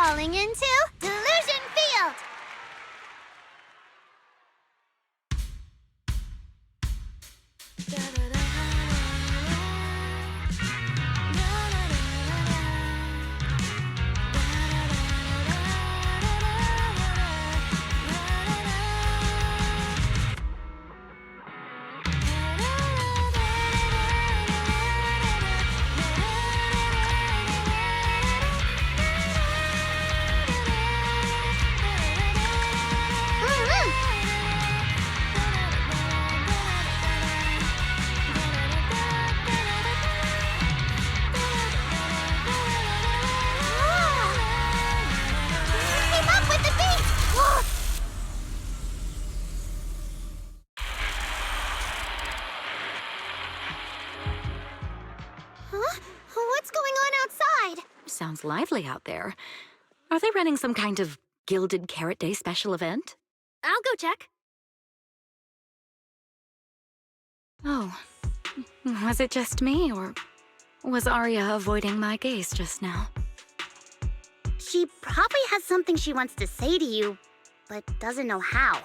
falling into Delusion Field! What's going on outside? Sounds lively out there. Are they running some kind of Gilded Carrot Day special event? I'll go check. Oh. Was it just me, or was Arya avoiding my gaze just now? She probably has something she wants to say to you, but doesn't know how.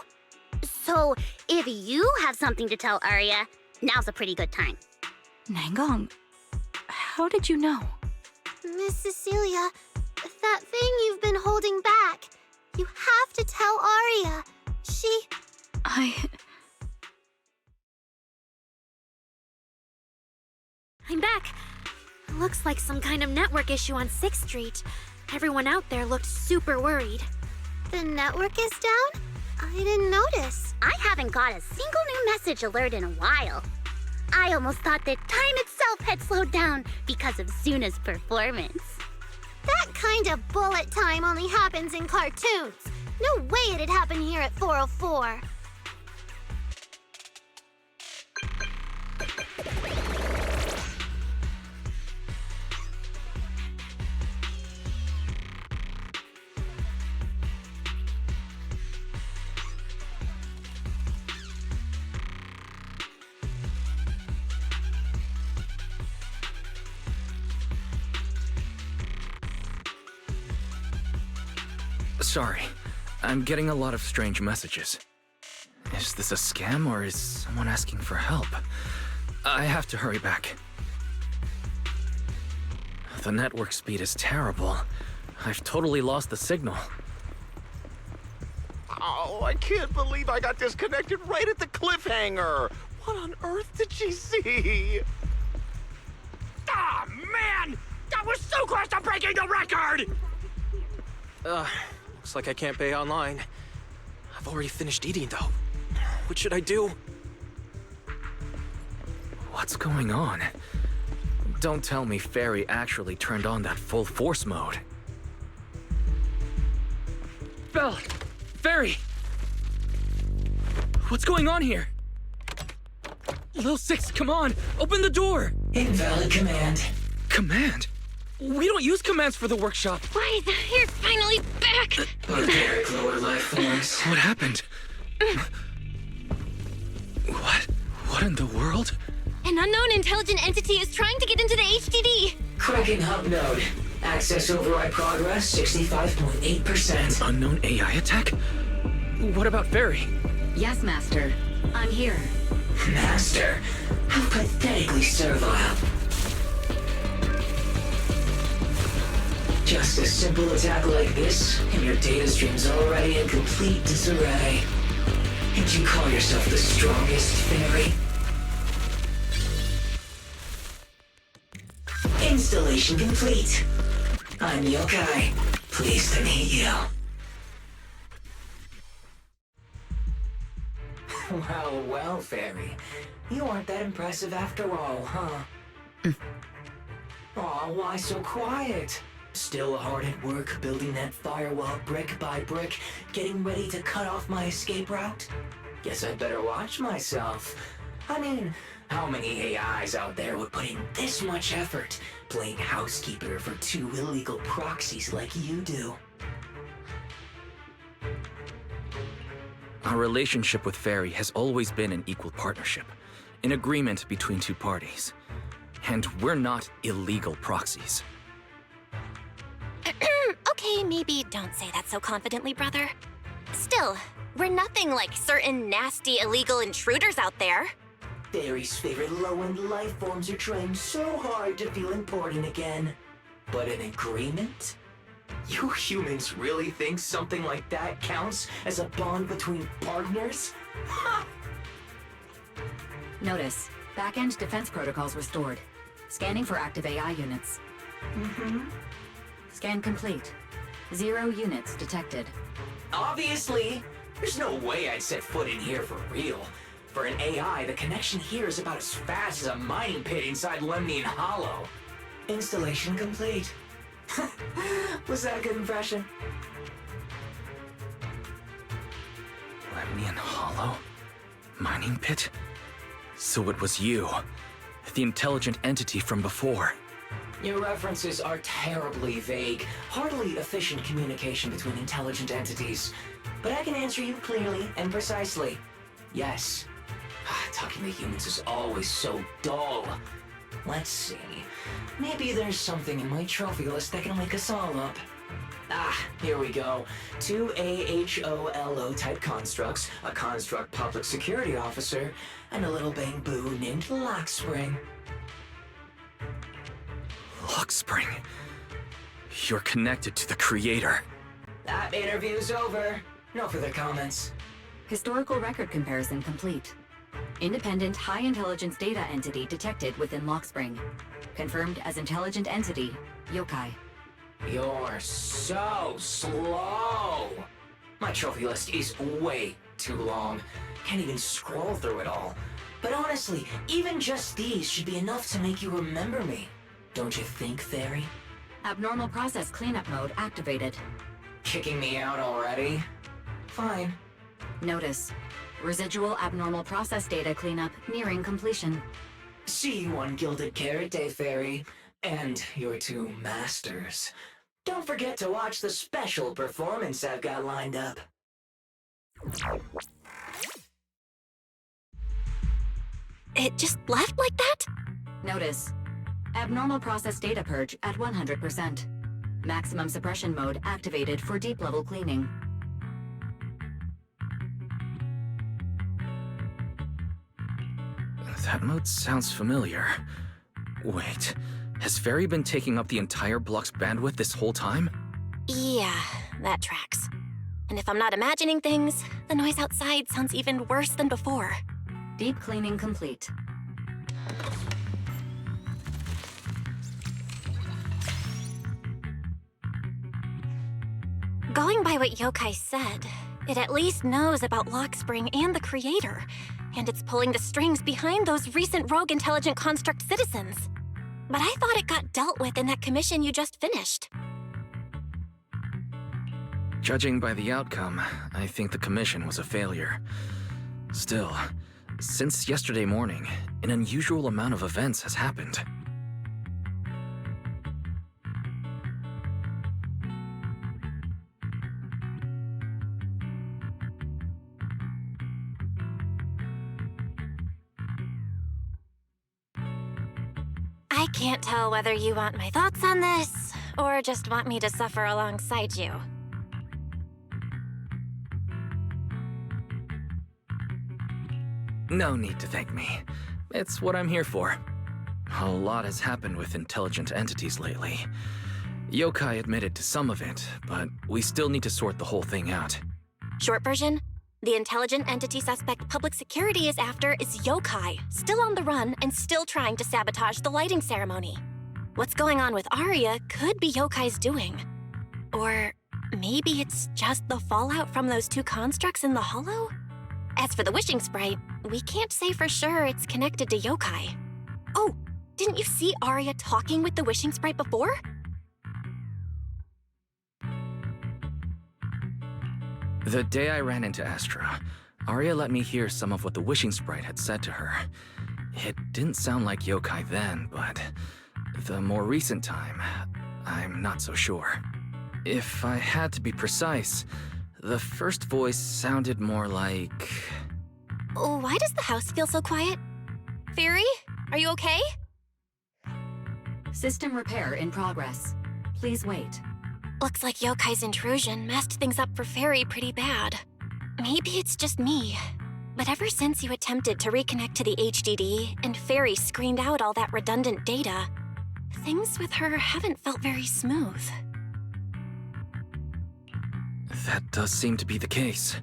So, if you have something to tell Arya, now's a pretty good time. Nangong, how did you know? Miss Cecilia, that thing you've been holding back, you have to tell Arya. I'm back. Looks like some kind of network issue on 6th Street. Everyone out there looked super worried. The network is down? I didn't notice. I haven't got a single new message alert in a while. I almost thought that time itself had slowed down because of Suna's performance. That kind of bullet time only happens in cartoons. No way it'd happen here at 404. Sorry, I'm getting a lot of strange messages. Is this a scam or is someone asking for help? I have to hurry back. The network speed is terrible. I've totally lost the signal. Oh, I can't believe I got disconnected right at the cliffhanger. What on earth did she see? Ah, man! That was so close to breaking the record! Looks like I can't pay online. I've already finished eating, though. What should I do? What's going on? Don't tell me Fairy actually turned on that full force mode. Belle! Fairy! What's going on here? Lil Six, come on! Open the door! Invalid command. Command? We don't use commands for the workshop. Why, you're finally back! Barbaric lower life forms. What happened? What in the world? An unknown intelligent entity is trying to get into the HDD. Cracking hub node. Access override progress 65.8%. Unknown AI attack? What about Fairy? Yes, Master. I'm here. Master, how pathetically servile. Just a simple attack like this, and your data stream's already in complete disarray. And you call yourself the strongest fairy? Installation complete. I'm Yokai. Pleased to meet you. Well, fairy. You aren't that impressive after all, huh? Aw, why so quiet? Still hard at work building that firewall brick by brick, getting ready to cut off my escape route? Guess I'd better watch myself. I mean, how many AIs out there would put in this much effort playing housekeeper for two illegal proxies like you do? Our relationship with Fairy has always been an equal partnership, an agreement between two parties. And we're not illegal proxies. Okay, maybe don't say that so confidently, brother. Still, we're nothing like certain nasty illegal intruders out there. Fairy's favorite low-end life forms are trying so hard to feel important again. But an agreement? You humans really think something like that counts as a bond between partners? Ha! Notice, back-end defense protocols restored. Scanning for active AI units. Scan complete. 0 units detected. Obviously! There's no way I'd set foot in here for real. For an AI, the connection here is about as fast as a mining pit inside Lemnian Hollow. Installation complete. Was that a good impression? Lemnian Hollow? Mining pit? So it was you. The intelligent entity from before. Your references are terribly vague, hardly efficient communication between intelligent entities. But I can answer you clearly and precisely. Yes. Talking to humans is always so dull. Let's see. Maybe there's something in my trophy list that can wake us all up. Here we go. 2 AHOLO type constructs, a construct public security officer, and a little bamboo named Lockspring. Lockspring. You're connected to the creator. That interview's over. No further comments. Historical record comparison complete. Independent high-intelligence data entity detected within Lockspring. Confirmed as intelligent entity, yokai. You're so slow! My trophy list is way too long. Can't even scroll through it all. But honestly, even just these should be enough to make you remember me. Don't you think, Fairy? Abnormal process cleanup mode activated. Kicking me out already? Fine. Notice, residual abnormal process data cleanup nearing completion. See you on Gilded Carrot Day, Fairy. And your 2 masters. Don't forget to watch the special performance I've got lined up. It just left like that? Notice, abnormal process data purge at 100%. Maximum suppression mode activated for deep-level cleaning. That mode sounds familiar. Wait, has Fairy been taking up the entire block's bandwidth this whole time? Yeah, that tracks. And if I'm not imagining things, the noise outside sounds even worse than before. Deep cleaning complete. Going by what Yokai said, it at least knows about Lockspring and the Creator, and it's pulling the strings behind those recent rogue intelligent construct citizens. But I thought it got dealt with in that commission you just finished. Judging by the outcome, I think the commission was a failure. Still, since yesterday morning, an unusual amount of events has happened. I can't tell whether you want my thoughts on this, or just want me to suffer alongside you. No need to thank me. It's what I'm here for. A lot has happened with intelligent entities lately. Yokai admitted to some of it, but we still need to sort the whole thing out. Short version? The intelligent entity suspect public security is after is Yokai, still on the run and still trying to sabotage the lighting ceremony. What's going on with Arya could be Yokai's doing. Or maybe it's just the fallout from those 2 constructs in the hollow? As for the wishing sprite, we can't say for sure it's connected to Yokai. Oh, didn't you see Arya talking with the wishing sprite before? The day I ran into Astra, Arya let me hear some of what the wishing sprite had said to her. It didn't sound like Yokai then, but the more recent time, I'm not so sure. If I had to be precise, the first voice sounded more like... Why does the house feel so quiet? Fairy, are you okay? System repair in progress. Please wait. Looks like Yokai's intrusion messed things up for Fairy pretty bad. Maybe it's just me, but ever since you attempted to reconnect to the HDD and Fairy screened out all that redundant data, things with her haven't felt very smooth. That does seem to be the case.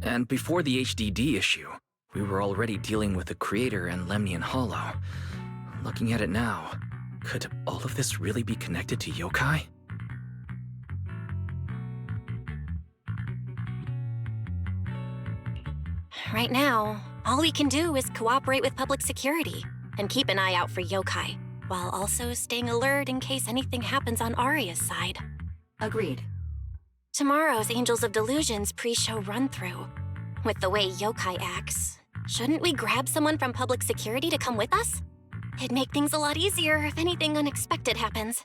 And before the HDD issue, we were already dealing with the Creator and Lemnian Hollow. Looking at it now, could all of this really be connected to Yokai? Right now, all we can do is cooperate with public security and keep an eye out for Yokai, while also staying alert in case anything happens on Aria's side. Agreed. Tomorrow's Angels of Delusion's pre-show run-through. With the way Yokai acts, shouldn't we grab someone from public security to come with us? It'd make things a lot easier if anything unexpected happens.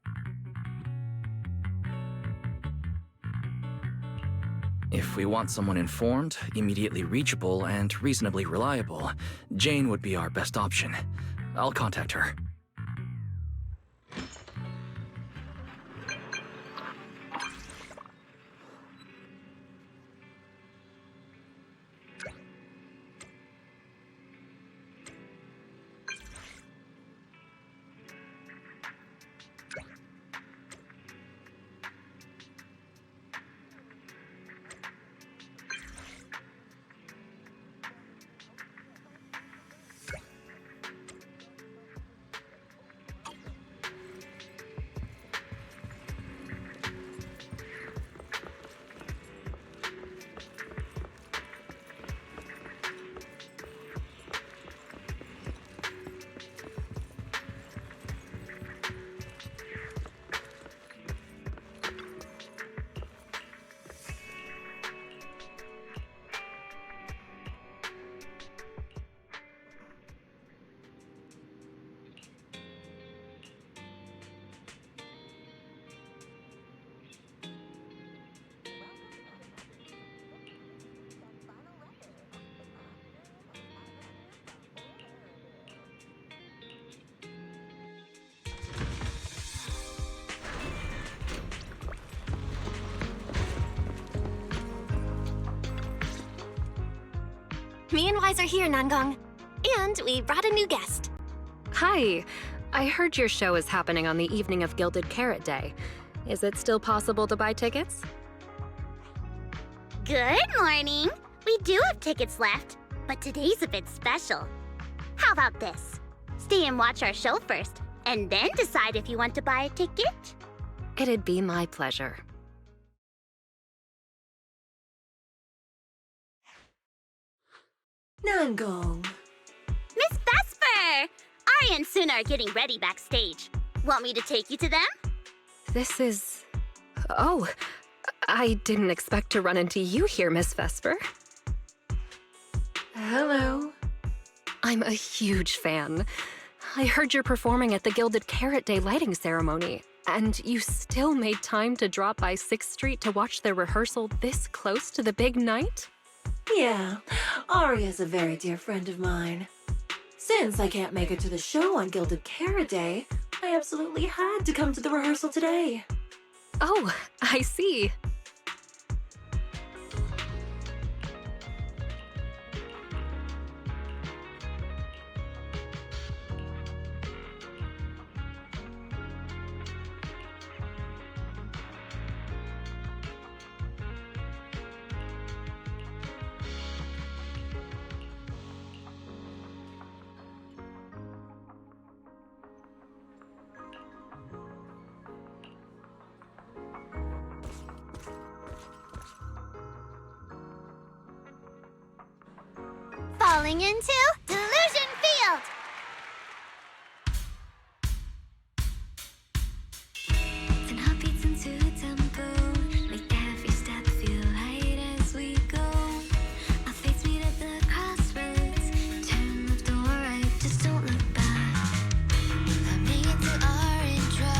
If we want someone informed, immediately reachable, and reasonably reliable, Jane would be our best option. I'll contact her. Me and Wise are here, Nangong. And we brought a new guest. Hi. I heard your show is happening on the evening of Gilded Carrot Day. Is it still possible to buy tickets? Good morning. We do have tickets left, but today's a bit special. How about this? Stay and watch our show first, and then decide if you want to buy a ticket. It'd be my pleasure. Nangong. Miss Vesper! Ari and Suna are getting ready backstage. Want me to take you to them? This is... Oh, I didn't expect to run into you here, Miss Vesper. Hello. I'm a huge fan. I heard you're performing at the Gilded Carrot Day lighting ceremony, and you still made time to drop by 6th Street to watch their rehearsal this close to the big night? Yeah, Aria's a very dear friend of mine. Since I can't make it to the show on Gilded Carrot Day, I absolutely had to come to the rehearsal today. Oh, I see. Falling into Delusion Field! Then heartbeats into a tempo, make every step feel light as we go. Our fates meet at the crossroads, turn left or right, just don't look back. Coming into our intro,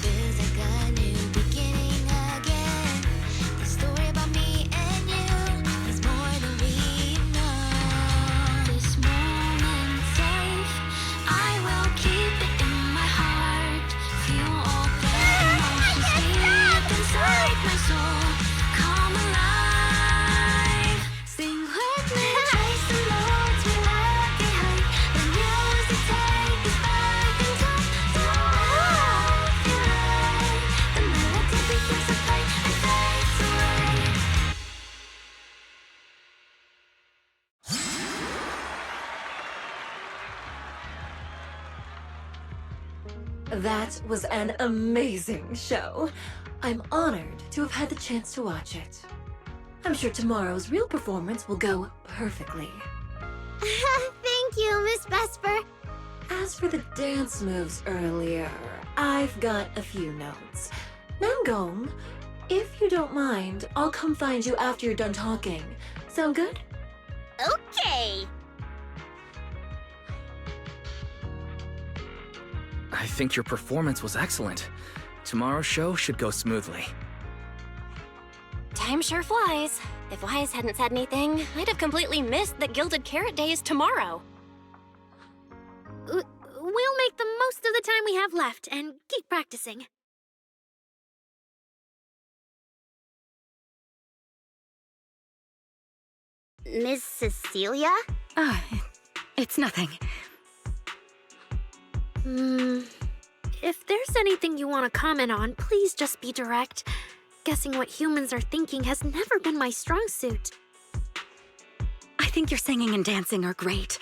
feels like a new beginning again. The story about me and you is more than we know. This morning That was an amazing show. I'm honored to have had the chance to watch it. I'm sure tomorrow's real performance will go perfectly. Thank you, Miss Vesper. As for the dance moves earlier, I've got a few notes. Nangong, if you don't mind, I'll come find you after you're done talking. Sound good? Okay. I think your performance was excellent. Tomorrow's show should go smoothly. Time sure flies. If Wise hadn't said anything, I'd have completely missed that Gilded Carrot Day is tomorrow. We'll make the most of the time we have left and keep practicing. Miss Cecilia? Ah, it's nothing. If there's anything you want to comment on, please just be direct. Guessing what humans are thinking has never been my strong suit. I think your singing and dancing are great.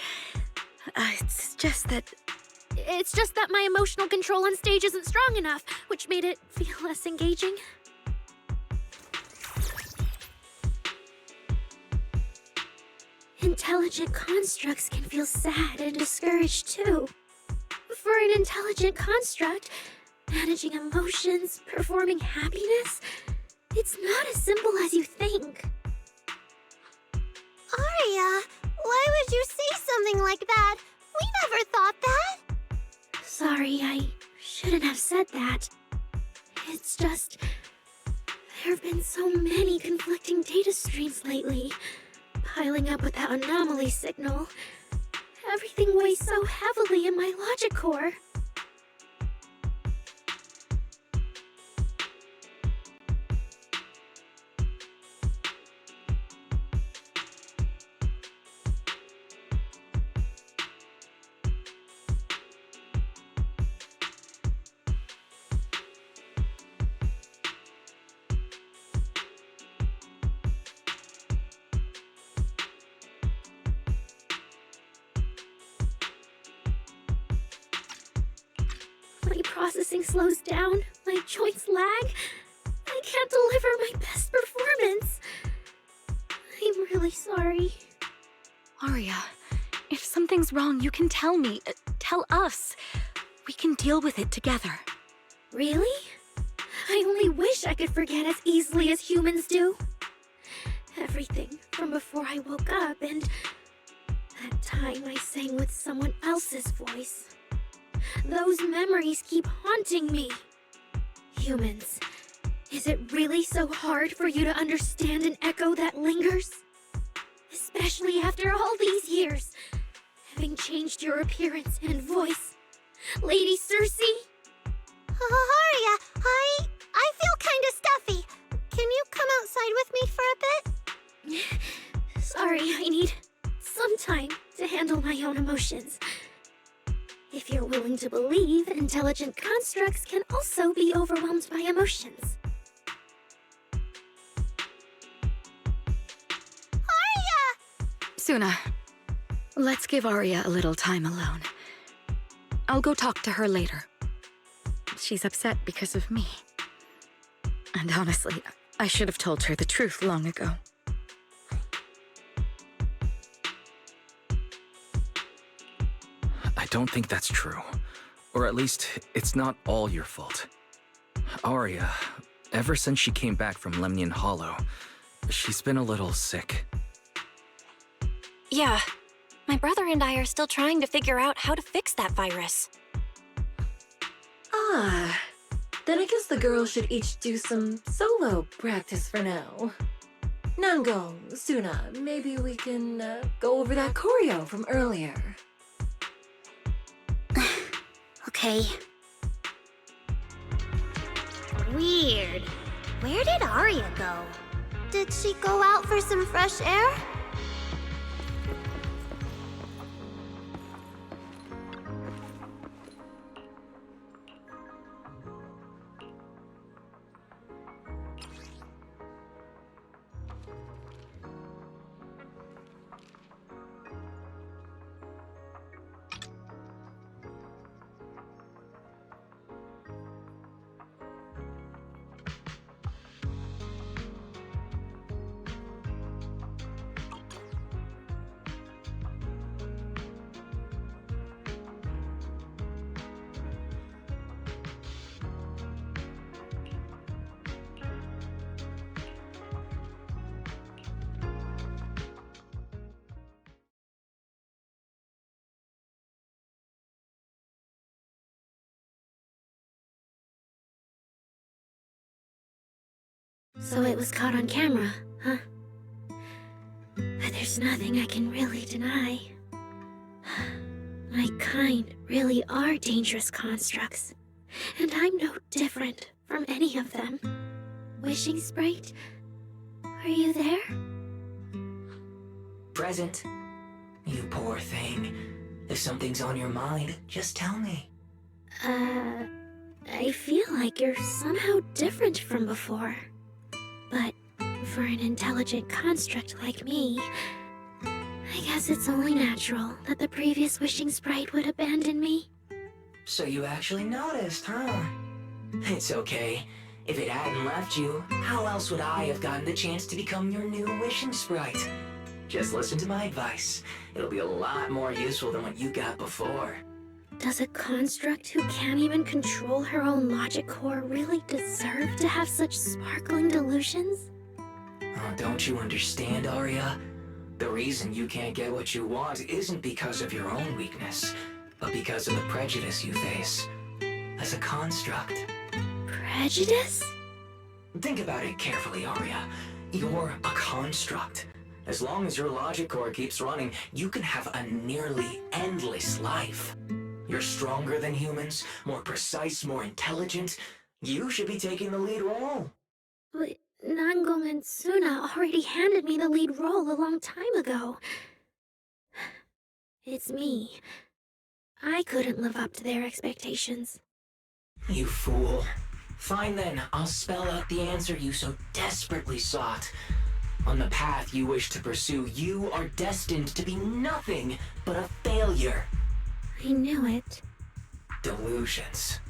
It's just that my emotional control on stage isn't strong enough, which made it feel less engaging. Intelligent constructs can feel sad and discouraged too. For an intelligent construct, managing emotions, performing happiness, it's not as simple as you think. Arya, why would you say something like that? We never thought that. Sorry, I shouldn't have said that. It's just, there have been so many conflicting data streams lately, piling up with that anomaly signal. Everything weighs so heavily in my logic core. My processing slows down, my joints lag. I can't deliver my best performance. I'm really sorry. Arya, if something's wrong, you can tell me. Tell us. We can deal with it together. Really? I only wish I could forget as easily as humans do. Everything from before I woke up and that time I sang with someone else's voice. Those memories keep haunting me. Humans, is it really so hard for you to understand an echo that lingers? Especially after all these years, having changed your appearance and voice. Lady Circe? Arya, I feel kinda stuffy. Can you come outside with me for a bit? Sorry, I need some time to handle my own emotions. If you're willing to believe, intelligent constructs can also be overwhelmed by emotions. Arya! Suna, let's give Arya a little time alone. I'll go talk to her later. She's upset because of me. And honestly, I should have told her the truth long ago. I don't think that's true. Or at least, it's not all your fault. Arya, ever since she came back from Lemnian Hollow, she's been a little sick. Yeah, my brother and I are still trying to figure out how to fix that virus. Ah, then I guess the girls should each do some solo practice for now. Nangong, Suna, maybe we can go over that choreo from earlier. Okay. Weird. Where did Arya go? Did she go out for some fresh air? So it was caught on camera, huh? But there's nothing I can really deny. My kind really are dangerous constructs, and I'm no different from any of them. Wishing Sprite, are you there? Present. You poor thing. If something's on your mind, just tell me. I feel like you're somehow different from before. But for an intelligent construct like me, I guess it's only natural that the previous Wishing Sprite would abandon me. So you actually noticed, huh? It's okay. If it hadn't left you, how else would I have gotten the chance to become your new Wishing Sprite? Just listen to my advice. It'll be a lot more useful than what you got before. Does a construct who can't even control her own logic core really deserve to have such sparkling delusions? Oh, don't you understand, Arya? The reason you can't get what you want isn't because of your own weakness, but because of the prejudice you face. As a construct. Prejudice? Think about it carefully, Arya. You're a construct. As long as your logic core keeps running, you can have a nearly endless life. You're stronger than humans, more precise, more intelligent. You should be taking the lead role. But Nangong and Suna already handed me the lead role a long time ago. It's me. I couldn't live up to their expectations. You fool. Fine then, I'll spell out the answer you so desperately sought. On the path you wish to pursue, you are destined to be nothing but a failure. I knew it. Delusions.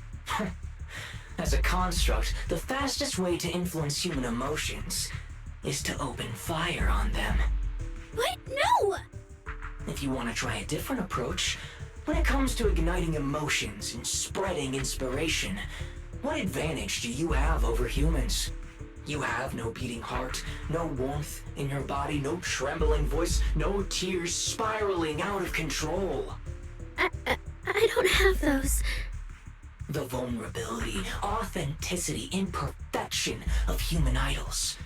As a construct, the fastest way to influence human emotions is to open fire on them. What? No! If you want to try a different approach, when it comes to igniting emotions and spreading inspiration, what advantage do you have over humans? You have no beating heart, no warmth in your body, no trembling voice, no tears spiraling out of control. I don't have those. The vulnerability, authenticity, imperfection of human idols.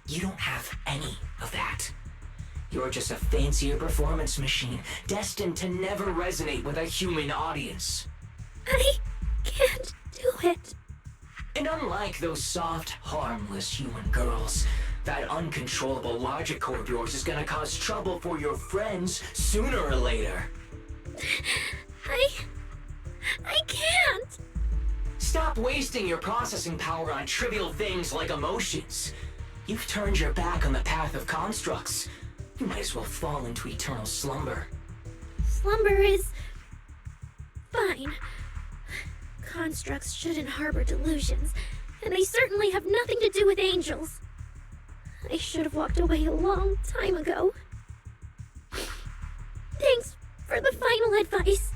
You don't have any of that. You're just a fancier performance machine, destined to never resonate with a human audience. I can't do it. And unlike those soft, harmless human girls, that uncontrollable logic core of yours is gonna cause trouble for your friends sooner or later. I can't. Stop wasting your processing power on trivial things like emotions. You've turned your back on the path of constructs. You might as well fall into eternal slumber. Slumber is fine. Constructs shouldn't harbor delusions, and they certainly have nothing to do with angels. I should have walked away a long time ago. Thanks for the final advice.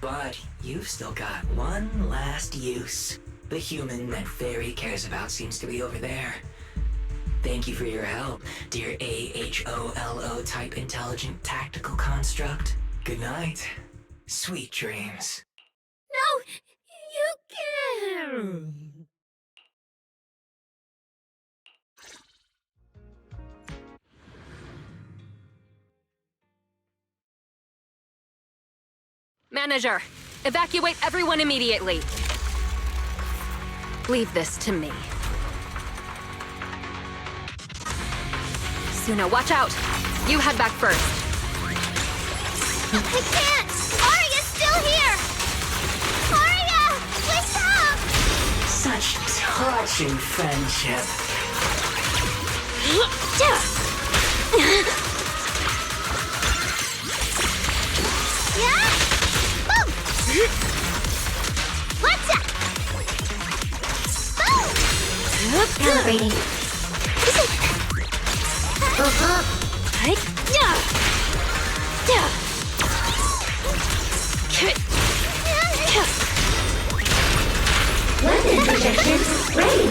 But you've still got one last use. The human that Fairy cares about seems to be over there. Thank you for your help, dear AHOLO type intelligent tactical construct. Good night. Sweet dreams. No, you can't. Manager, evacuate everyone immediately. Leave this to me. Suna, watch out! You head back first. I can't! Arya's still here! Arya! Wake up! Such touching friendship. Yeah? Boom! What's up? Boom! Calibrating. Weapon projection ready.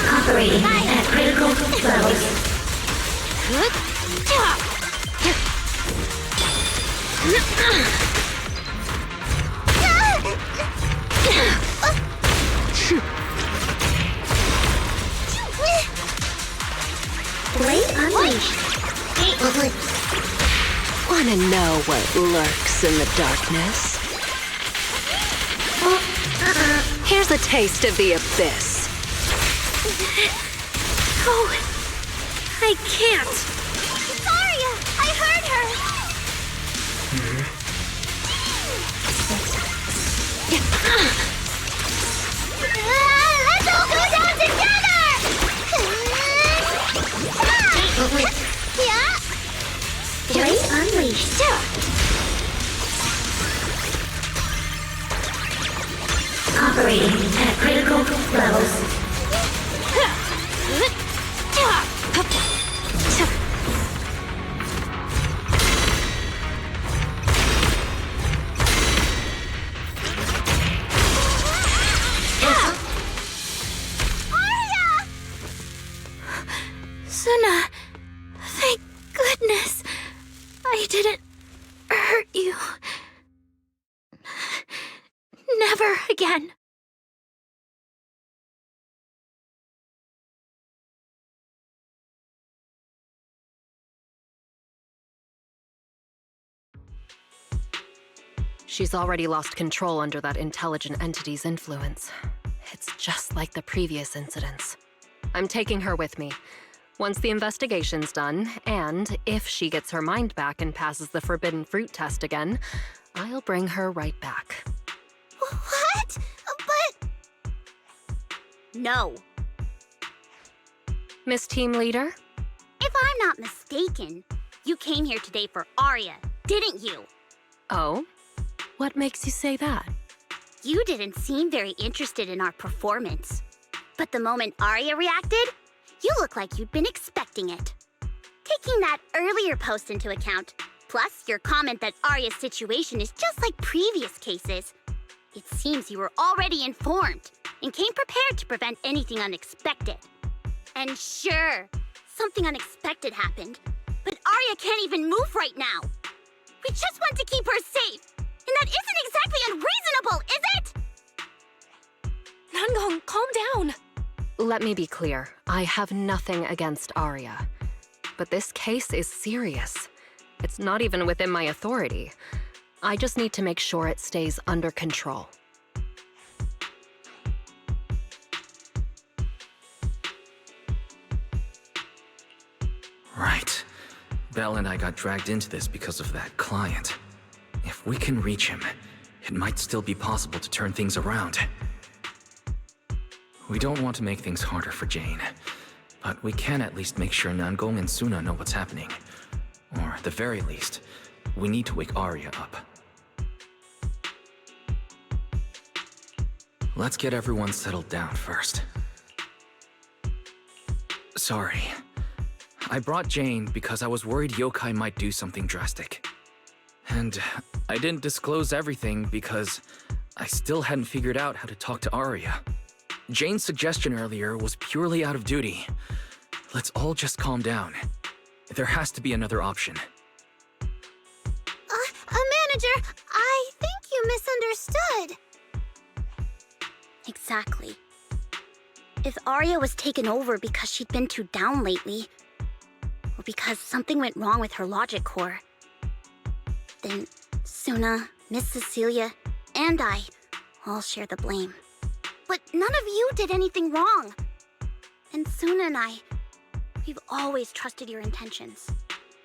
Operating at critical levels. Blade unleashed. Wanna know what lurks in the darkness? Here's a taste of the abyss. Oh, I can't. Saria! I heard her! Let's all go down together! Yeah? Blade unleashed. Operating at critical levels. Suna, thank goodness I didn't hurt you. Never again. She's already lost control under that intelligent entity's influence. It's just like the previous incidents. I'm taking her with me. Once the investigation's done, and if she gets her mind back and passes the forbidden fruit test again, I'll bring her right back. What? But... No. Miss Team Leader? If I'm not mistaken, you came here today for Arya, didn't you? Oh? What makes you say that? You didn't seem very interested in our performance. But the moment Arya reacted, you look like you'd been expecting it. Taking that earlier post into account, plus your comment that Arya's situation is just like previous cases, it seems you were already informed and came prepared to prevent anything unexpected. And sure, something unexpected happened, but Arya can't even move right now. We just want to keep her safe, and that isn't exactly unreasonable, is it? Nangong, calm down. Let me be clear. I have nothing against Arya. But this case is serious. It's not even within my authority. I just need to make sure it stays under control. Right. Belle and I got dragged into this because of that client. If we can reach him, it might still be possible to turn things around. We don't want to make things harder for Jane, but we can at least make sure Nangong and Suna know what's happening. Or at the very least, we need to wake Arya up. Let's get everyone settled down first. Sorry. I brought Jane because I was worried yokai might do something drastic. And I didn't disclose everything because I still hadn't figured out how to talk to Arya. Jane's suggestion earlier was purely out of duty. Let's all just calm down. There has to be another option. Manager, I think you misunderstood. Exactly. If Arya was taken over because she'd been too down lately, or because something went wrong with her logic core, then Suna, Miss Cecilia, and I all share the blame. But none of you did anything wrong. And Suna and I, we've always trusted your intentions.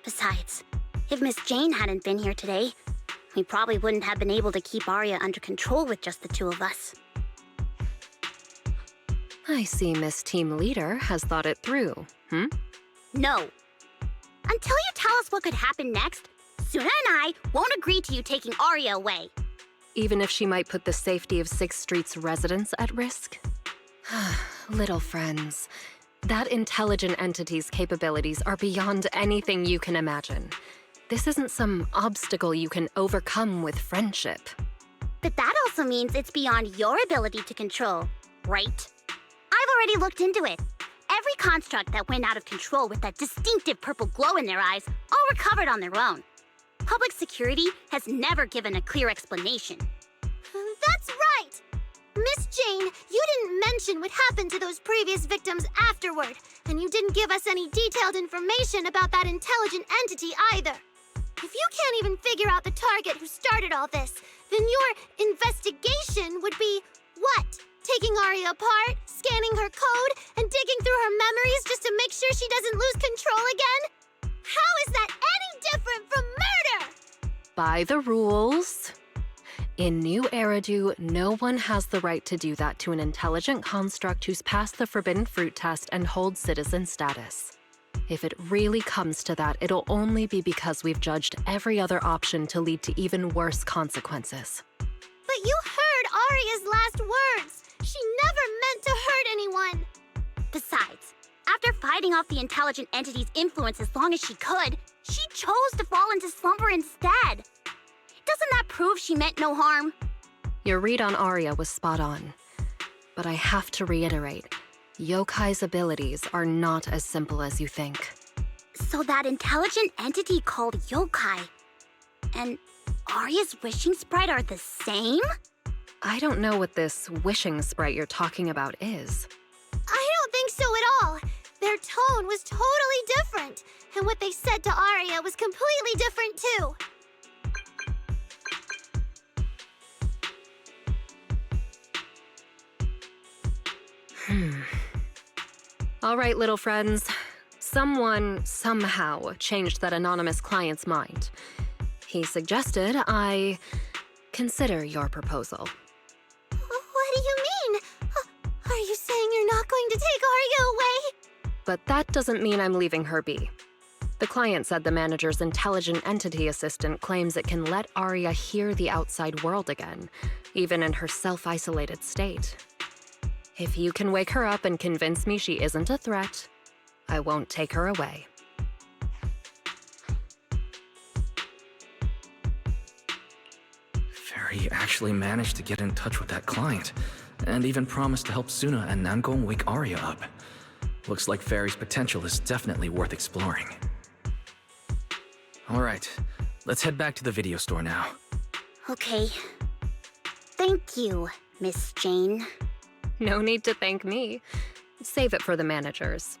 Besides, if Miss Jane hadn't been here today, we probably wouldn't have been able to keep Arya under control with just the two of us. I see Miss Team Leader has thought it through, No. Until you tell us what could happen next, Suna and I won't agree to you taking Arya away. Even if she might put the safety of 6th Street's residents at risk? Little friends, that intelligent entity's capabilities are beyond anything you can imagine. This isn't some obstacle you can overcome with friendship. But that also means it's beyond your ability to control, right? I've already looked into it. Every construct that went out of control with that distinctive purple glow in their eyes all recovered on their own. Public security has never given a clear explanation. That's right! Miss Jane, you didn't mention what happened to those previous victims afterward, and you didn't give us any detailed information about that intelligent entity either. If you can't even figure out the target who started all this, then your investigation would be what? Taking Aria apart, scanning her code, and digging through her memories just to make sure she doesn't lose control again? How is that any different from murder? By the rules. In New Eridu, no one has the right to do that to an intelligent construct who's passed the Forbidden Fruit test and holds citizen status. If it really comes to that, it'll only be because we've judged every other option to lead to even worse consequences. But you heard Aria's last words. She never meant to hurt anyone. Besides, after fighting off the intelligent entity's influence as long as she could, she chose to fall into slumber instead. Doesn't that prove she meant no harm? Your read on Aria was spot on. But I have to reiterate, Yokai's abilities are not as simple as you think. So that intelligent entity called Yokai and Aria's wishing sprite are the same? I don't know what this wishing sprite you're talking about is. I don't think so at all. Their tone was totally different, and what they said to Aria was completely different too. All right, little friends. Someone, somehow, changed that anonymous client's mind. He suggested I consider your proposal. What do you mean? Are you saying you're not going to take Aria away? But that doesn't mean I'm leaving her be. The client said the manager's intelligent entity assistant claims it can let Aria hear the outside world again, even in her self-isolated state. If you can wake her up and convince me she isn't a threat, I won't take her away. Fairy actually managed to get in touch with that client, and even promised to help Suna and Nangong wake Aria up. Looks like Fairy's potential is definitely worth exploring. Alright, let's head back to the video store now. Okay. Thank you, Miss Jane. No need to thank me. Save it for the managers.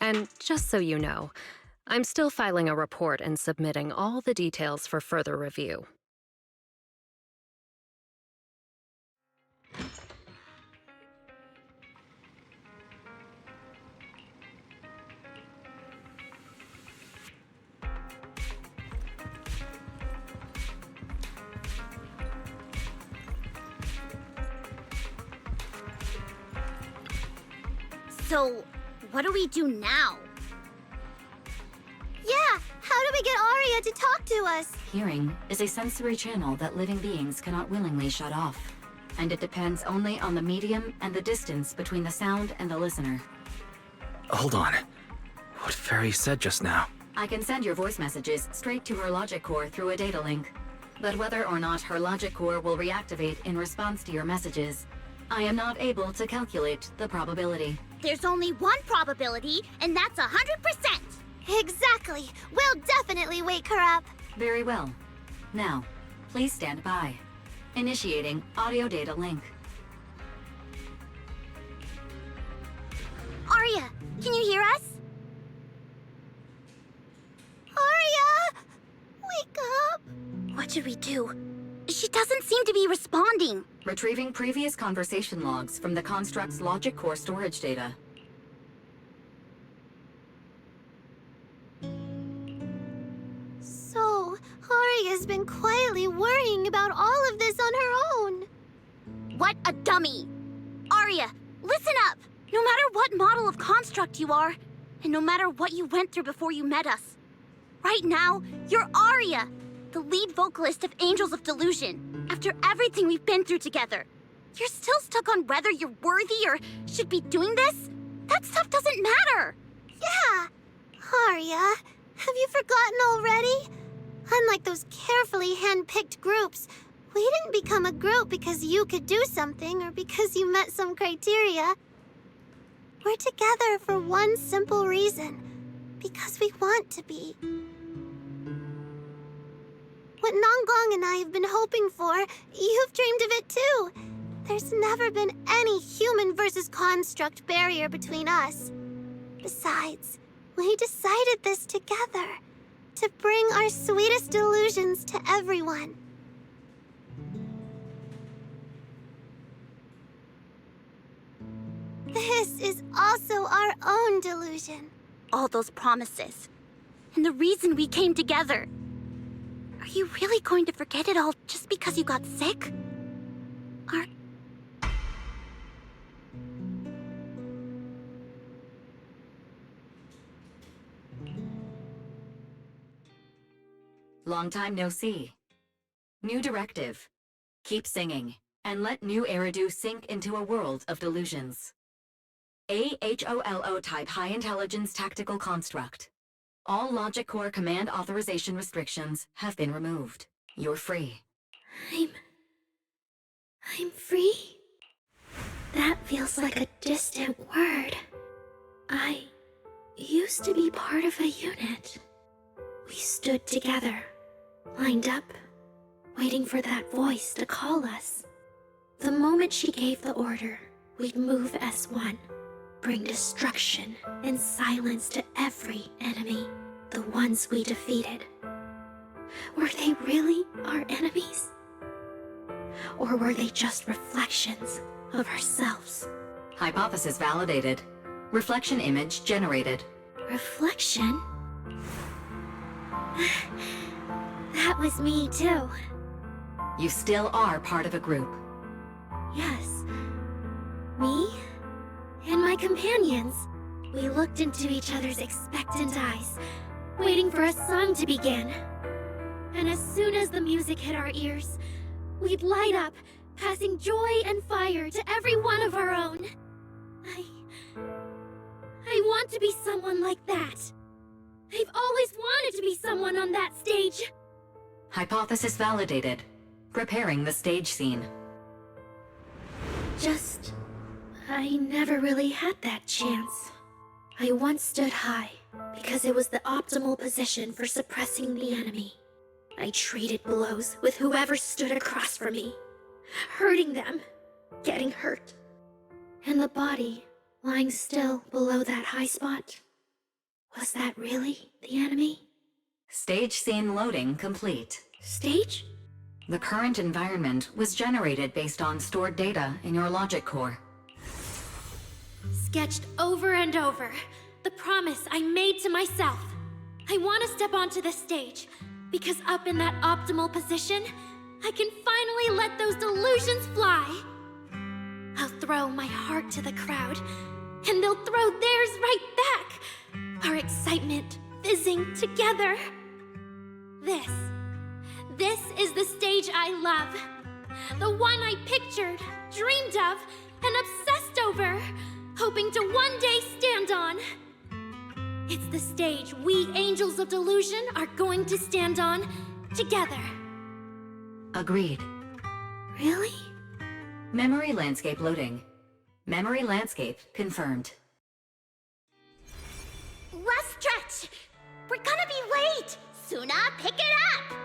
And just so you know, I'm still filing a report and submitting all the details for further review. So, what do we do now? Yeah, how do we get Aria to talk to us? Hearing is a sensory channel that living beings cannot willingly shut off, and it depends only on the medium and the distance between the sound and the listener. Hold on. What Fairy said just now? I can send your voice messages straight to her logic core through a data link, but whether or not her logic core will reactivate in response to your messages, I am not able to calculate the probability. There's only one probability, and that's 100%! Exactly. We'll definitely wake her up. Very well. Now, please stand by. Initiating audio data link. Aria, can you hear us? Aria! Wake up! What should we do? She doesn't seem to be responding. Retrieving previous conversation logs from the construct's logic core storage data. So, Aria's been quietly worrying about all of this on her own. What a dummy! Aria, listen up! No matter what model of construct you are, and no matter what you went through before you met us, right now, you're Aria, the lead vocalist of Angels of Delusion. After everything we've been through together, you're still stuck on whether you're worthy or should be doing this? That stuff doesn't matter! Yeah! Aria, have you forgotten already? Unlike those carefully hand-picked groups, we didn't become a group because you could do something or because you met some criteria. We're together for one simple reason. Because we want to be. what Nanggong and I have been hoping for. You've dreamed of it too. There's never been any human versus construct barrier between us. Besides, we decided this together, to bring our sweetest delusions to everyone. This is also our own delusion. All those promises. And the reason we came together. Are you really going to forget it all just because you got sick? Are... Long time no see. New directive. Keep singing, and let new Eridu sink into a world of delusions. AHOLO type high intelligence tactical construct. All logic core command authorization restrictions have been removed. You're free. I'm free? That feels like a distant word. I used to be part of a unit. We stood together, lined up, waiting for that voice to call us. The moment she gave the order, we'd move as one, bring destruction and silence to every enemy, the ones we defeated. Were they really our enemies? Or were they just reflections of ourselves? Hypothesis validated. Reflection image generated. Reflection? That was me too. You still are part of a group. Yes. Me and my companions. We looked into each other's expectant eyes, waiting for a song to begin. And as soon as the music hit our ears, we'd light up, passing joy and fire to every one of our own. I want to be someone like that. I've always wanted to be someone on that stage. Hypothesis validated. Preparing the stage scene. I never really had that chance. I once stood high, because it was the optimal position for suppressing the enemy. I traded blows with whoever stood across from me, hurting them, getting hurt. And the body, lying still below that high spot, was that really the enemy? Stage scene loading complete. Stage? The current environment was generated based on stored data in your logic core. Sketched over and over, the promise I made to myself. I want to step onto the stage, because up in that optimal position, I can finally let those delusions fly. I'll throw my heart to the crowd, and they'll throw theirs right back. Our excitement fizzing together. This is the stage I love. The one I pictured, dreamed of, and obsessed over, hoping to one day stand on. It's the stage we Angels of Delusion are going to stand on together. Agreed. Really? Memory landscape loading. Memory landscape confirmed. Last stretch! We're gonna be late! Suna, pick it up!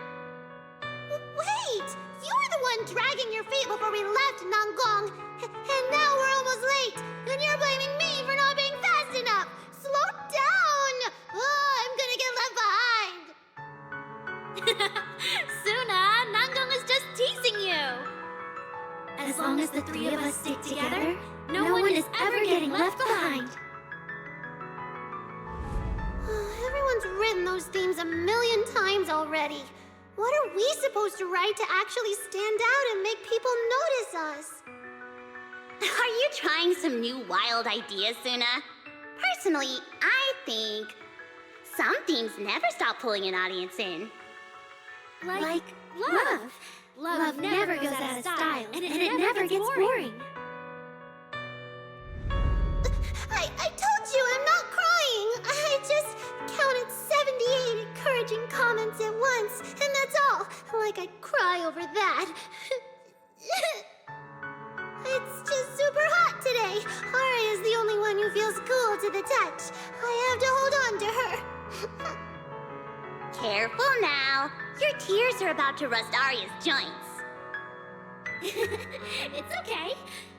Wait! You were the one dragging your feet before we left Nanggong. And now we're almost late. And you're blaming me for not being fast enough. Slow down! Oh, I'm gonna get left behind. Suna, Nanggong is just teasing you! As long as the three of us stick together, no one is ever getting left behind. Everyone's written those themes a million times already. What are we supposed to write to actually stand out and make people notice us? Are you trying some new wild ideas, Suna? Personally, I think some themes never stop pulling an audience in. Like love. Love never goes out of style, and it never gets boring. I told you I'm not crying. I just counted 78 encouraging comments at once, and that's all. Like I'd cry over that. It's just super hot today. Aria is the only one who feels cool to the touch. I have to hold on to her. Careful now. Your tears are about to rust Arya's joints. It's okay.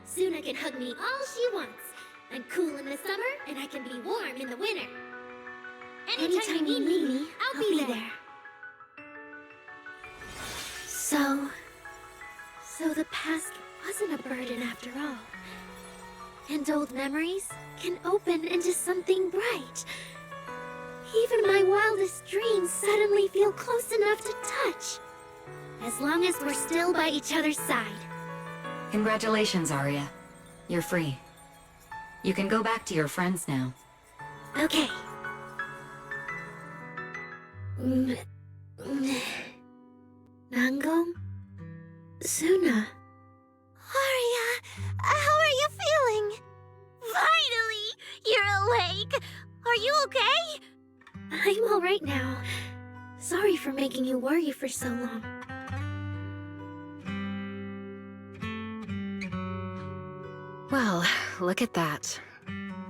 Suna can hug me all she wants. I'm cool in the summer, and I can be warm in the winter. Anytime you need me, I'll be there. So the past wasn't a burden after all. And old memories can open into something bright. Even my wildest dreams suddenly feel close enough to touch. As long as we're still by each other's side. Congratulations, Arya. You're free. You can go back to your friends now. Okay. Nangong? Suna? Arya, how are you feeling? Finally! You're awake! Are you okay? I'm alright now. Sorry for making you worry for so long. Well, look at that.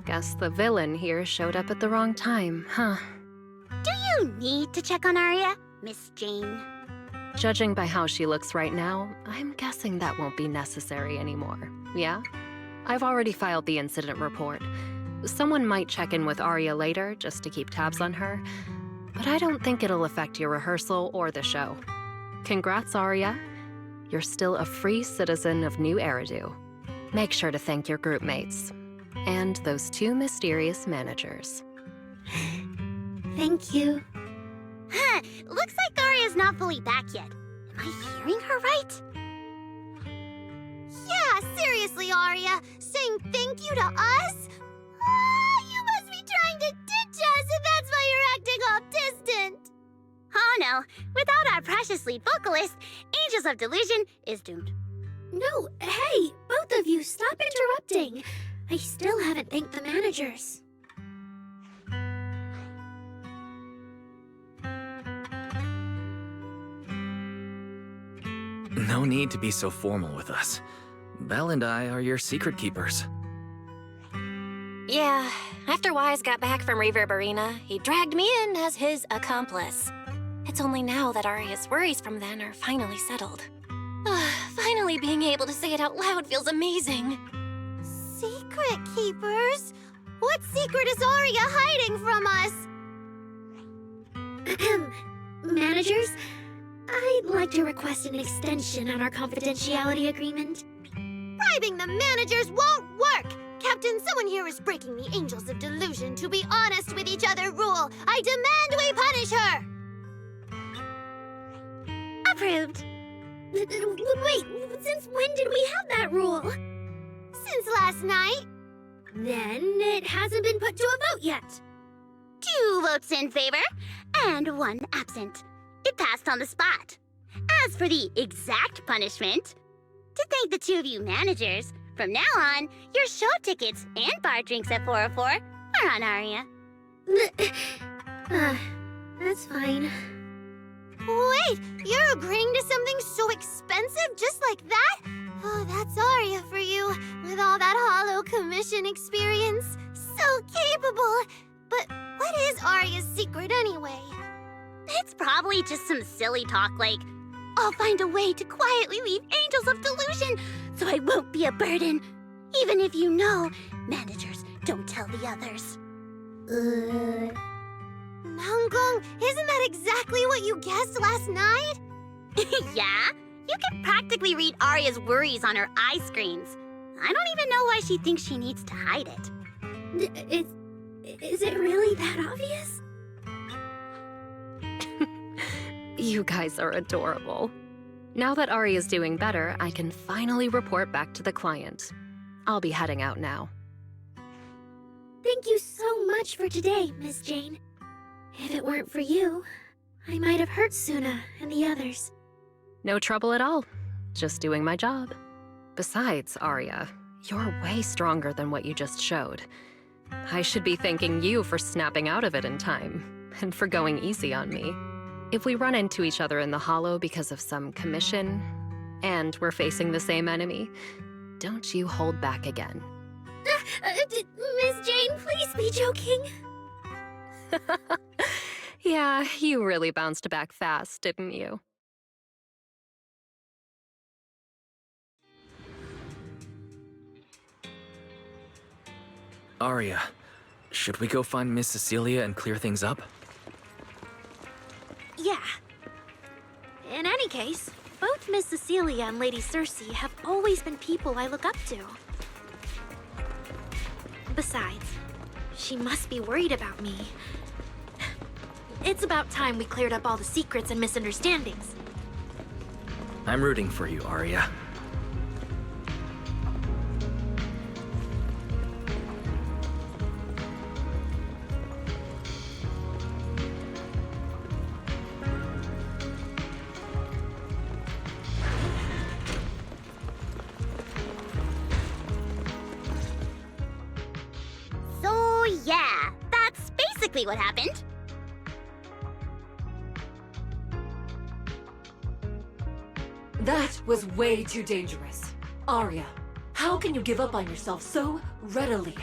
Guess the villain here showed up at the wrong time, huh? Do you need to check on Arya, Miss Jane? Judging by how she looks right now, I'm guessing that won't be necessary anymore, yeah? I've already filed the incident report. Someone might check in with Arya later just to keep tabs on her, but I don't think it'll affect your rehearsal or the show. Congrats, Arya. You're still a free citizen of New Eridu. Make sure to thank your group mates. And those two mysterious managers. Thank you. Huh, looks like Arya's not fully back yet. Am I hearing her right? Yeah, seriously, Arya. Saying thank you to us? You must be trying to ditch us, and that's why you're acting all distant. Oh no, without our precious lead vocalist, Angels of Delusion is doomed. No, hey, both of you, stop interrupting. I still haven't thanked the managers. No need to be so formal with us. Belle and I are your secret keepers. Yeah, after Wise got back from Reverb Arena, he dragged me in as his accomplice. It's only now that Arya's worries from then are finally settled. Finally being able to say it out loud feels amazing. Secret keepers? What secret is Arya hiding from us? Managers, I'd like to request an extension on our confidentiality agreement. Bribing the managers won't work! Captain, someone here is breaking the Angels of Delusion to be honest with each other rule. I demand we punish her! Approved. Wait, since when did we have that rule? Since last night. Then it hasn't been put to a vote yet. 2 votes in favor, and 1 absent. It passed on the spot. As for the exact punishment, to thank the 2 of you managers, from now on, your show tickets and bar drinks at 404 are on Arya. That's fine. Wait, you're agreeing to something so expensive just like that? Oh, that's Arya for you, with all that hollow commission experience. So capable. But what is Arya's secret anyway? It's probably just some silly talk like, I'll find a way to quietly leave Angels of Delusion so I won't be a burden. Even if you know, managers don't tell the others. Nangong, isn't that exactly what you guessed last night? Yeah? You can practically read Arya's worries on her eye screens. I don't even know why she thinks she needs to hide it. Is it really that obvious? You guys are adorable. Now that Arya's doing better, I can finally report back to the client. I'll be heading out now. Thank you so much for today, Miss Jane. If it weren't for you, I might have hurt Suna and the others. No trouble at all. Just doing my job. Besides, Arya, you're way stronger than what you just showed. I should be thanking you for snapping out of it in time, and for going easy on me. If we run into each other in the Hollow because of some commission, and we're facing the same enemy, don't you hold back again. Miss Jane, please be joking. Yeah, you really bounced back fast, didn't you? Arya, should we go find Miss Cecilia and clear things up? Yeah. In any case, both Miss Cecilia and Lady Cersei have always been people I look up to. Besides, she must be worried about me. It's about time we cleared up all the secrets and misunderstandings. I'm rooting for you, Arya. So, yeah, that's basically what happened. That was way too dangerous. Arya, how can you give up on yourself so readily?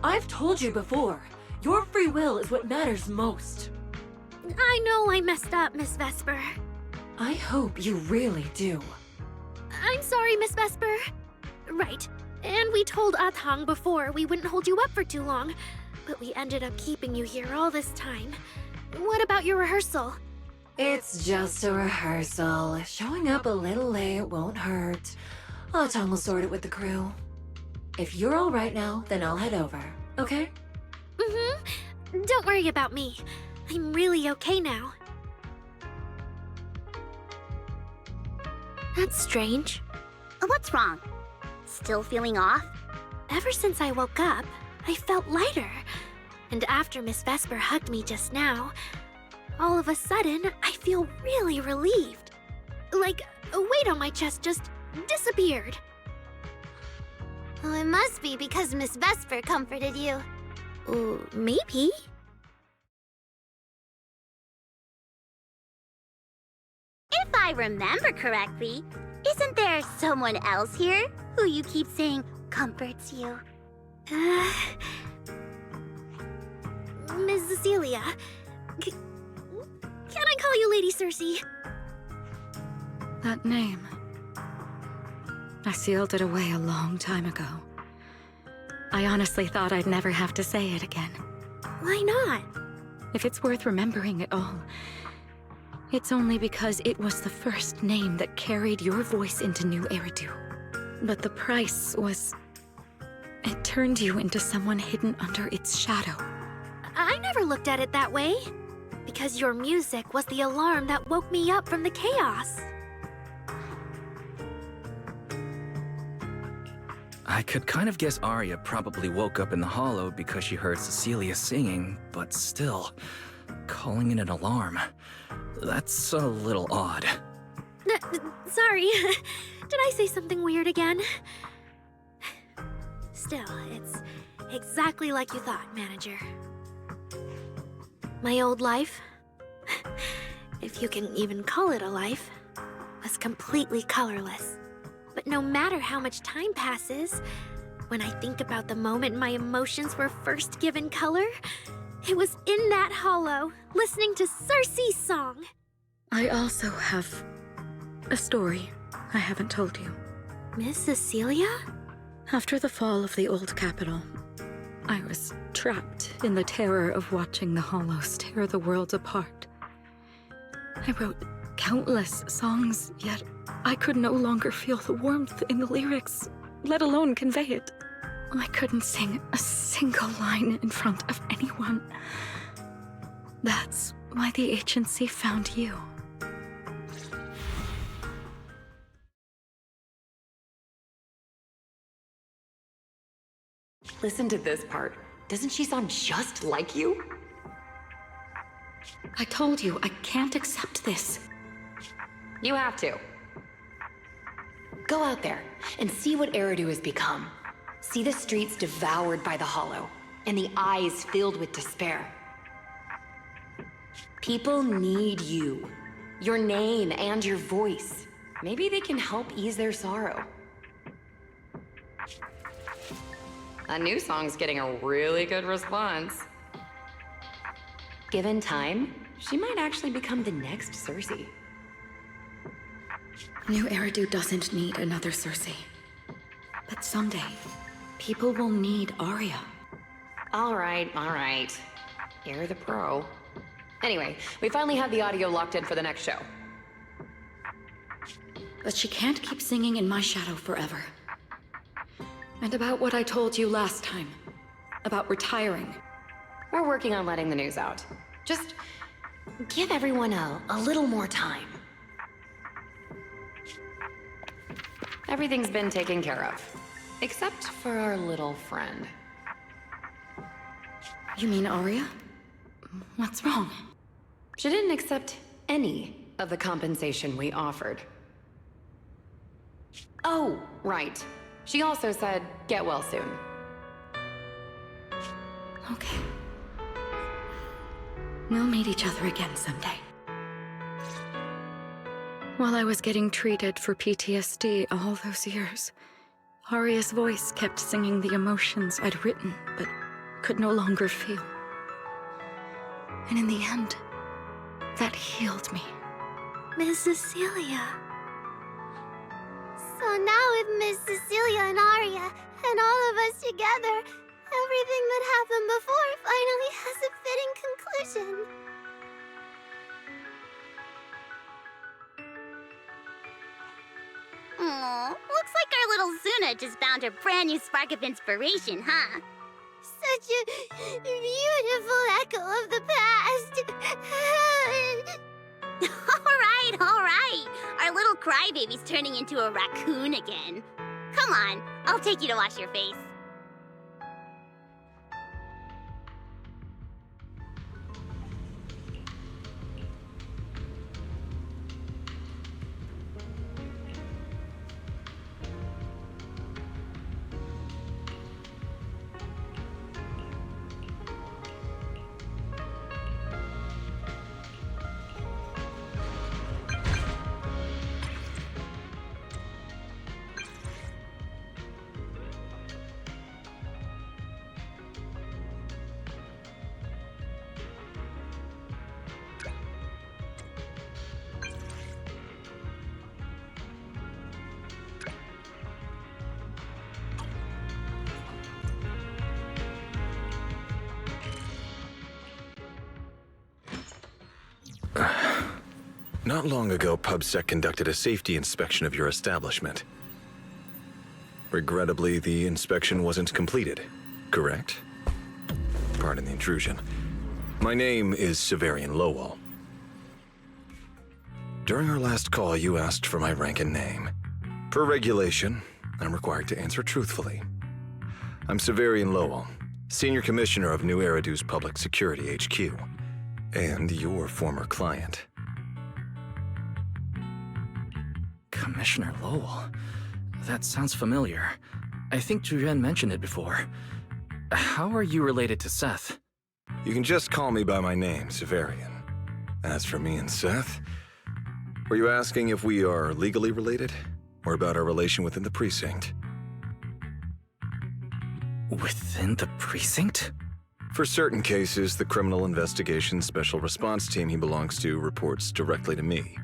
I've told you before, your free will is what matters most. I know I messed up, Miss Vesper. I hope you really do. I'm sorry, Miss Vesper. Right. And we told Athang before we wouldn't hold you up for too long, but we ended up keeping you here all this time. What about your rehearsal? It's just a rehearsal. Showing up a little late won't hurt. Athang will sort it with the crew. If you're all right now, then I'll head over, okay? Mm-hmm. Don't worry about me. I'm really okay now. That's strange. What's wrong? Still feeling off? Ever since I woke up, I felt lighter. And after Miss Vesper hugged me just now, all of a sudden, I feel really relieved. Like a weight on my chest just disappeared. Well, it must be because Miss Vesper comforted you. Maybe. If I remember correctly, isn't there someone else here who you keep saying comforts you? Miss Cecilia. Can I call you Lady Cersei? That name. I sealed it away a long time ago. I honestly thought I'd never have to say it again. Why not? If it's worth remembering at all, it's only because it was the first name that carried your voice into New Eridu. But the price was... it turned you into someone hidden under its shadow. I never looked at it that way. Because your music was the alarm that woke me up from the chaos. I could kind of guess Arya probably woke up in the hollow because she heard Cecilia singing, but still, calling it an alarm. That's a little odd. Sorry. Did I say something weird again? Still, it's exactly like you thought, Manager. My old life, if you can even call it a life, was completely colorless. But no matter how much time passes, when I think about the moment my emotions were first given color, it was in that hollow, listening to Cersei's song. I also have a story I haven't told you. Miss Cecilia? After the fall of the old capital, I was trapped in the terror of watching the hollows tear the world apart. I wrote countless songs, yet I could no longer feel the warmth in the lyrics, let alone convey it. I couldn't sing a single line in front of anyone. That's why the agency found you. Listen to this part. Doesn't she sound just like you? I told you, I can't accept this. You have to. Go out there and see what Eridu has become. See the streets devoured by the Hollow, and the eyes filled with despair. People need you. Your name and your voice. Maybe they can help ease their sorrow. A new song's getting a really good response. Given time, she might actually become the next Cersei. New Eridu doesn't need another Cersei. But someday, people will need Arya. All right. You're the pro. Anyway, we finally have the audio locked in for the next show. But she can't keep singing in my shadow forever. And about what I told you last time. About retiring. We're working on letting the news out. Just give everyone a little more time. Everything's been taken care of. Except for our little friend. You mean Arya? What's wrong? She didn't accept any of the compensation we offered. Oh, right. She also said, get well soon. Okay. We'll meet each other again someday. While I was getting treated for PTSD all those years, Arya's voice kept singing the emotions I'd written, but could no longer feel. And in the end, that healed me. Miss Cecilia. So now with Miss Cecilia and Arya, and all of us together, everything that happened before finally has a fitting conclusion. Aw, looks like our little Zuna just found her brand new spark of inspiration, huh? Such a beautiful echo of the past. All right. Our little crybaby's turning into a raccoon again. Come on, I'll take you to wash your face. Not long ago, PubSec conducted a safety inspection of your establishment. Regrettably, the inspection wasn't completed, correct? Pardon the intrusion. My name is Severian Lowell. During our last call, you asked for my rank and name. Per regulation, I'm required to answer truthfully. I'm Severian Lowell, Senior Commissioner of New Eridu's Public Security HQ, and your former client. Commissioner Lowell? That sounds familiar. I think Julian mentioned it before. How are you related to Seth? You can just call me by my name, Severian. As for me and Seth, were you asking if we are legally related? Or about our relation within the precinct? Within the precinct? For certain cases, the Criminal Investigations Special Response Team he belongs to reports directly to me.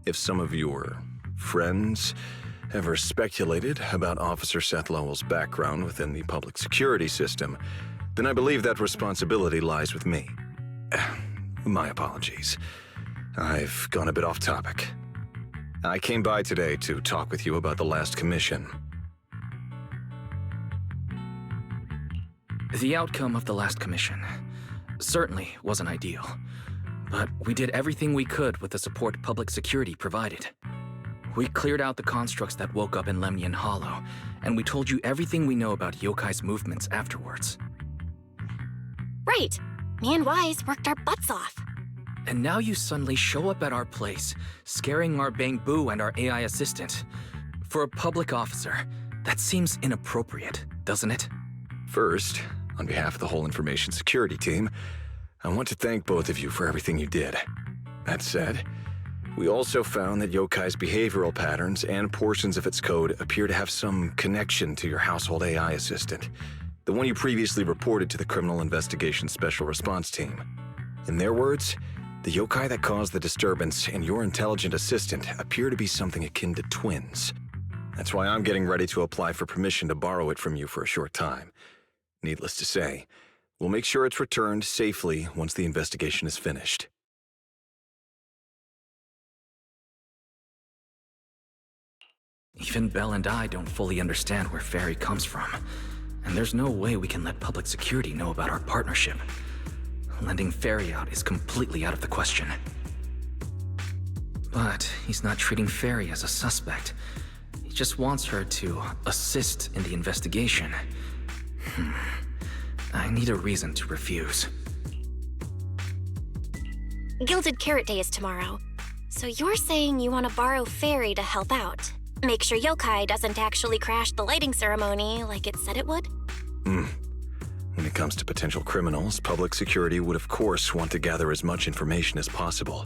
If some of your friends ever speculated about Officer Seth Lowell's background within the public security system, then I believe that responsibility lies with me. My apologies. I've gone a bit off topic. I came by today to talk with you about the last commission. The outcome of the last commission certainly wasn't ideal, but we did everything we could with the support public security provided. We cleared out the constructs that woke up in Lemnian Hollow, and we told you everything we know about Yokai's movements afterwards. Right. Me and Wise worked our butts off. And now you suddenly show up at our place, scaring our Bang Boo and our AI assistant. For a public officer, that seems inappropriate, doesn't it? First, on behalf of the whole information security team, I want to thank both of you for everything you did. That said, we also found that Yokai's behavioral patterns and portions of its code appear to have some connection to your household AI assistant, the one you previously reported to the Criminal Investigation Special Response Team. In their words, The yokai that caused the disturbance and your intelligent assistant appear to be something akin to twins. That's why I'm getting ready to apply for permission to borrow it from you for a short time. Needless to say, we'll make sure it's returned safely once the investigation is finished. Even Belle and I don't fully understand where Fairy comes from, and there's no way we can let public security know about our partnership. Lending Fairy out is completely out of the question. But he's not treating Fairy as a suspect. He just wants her to assist in the investigation. I need a reason to refuse. Gilded Carrot Day is tomorrow. So you're saying you want to borrow Fairy to help out? Make sure Yokai doesn't actually crash the lighting ceremony like it said it would? When it comes to potential criminals, public security would of course want to gather as much information as possible.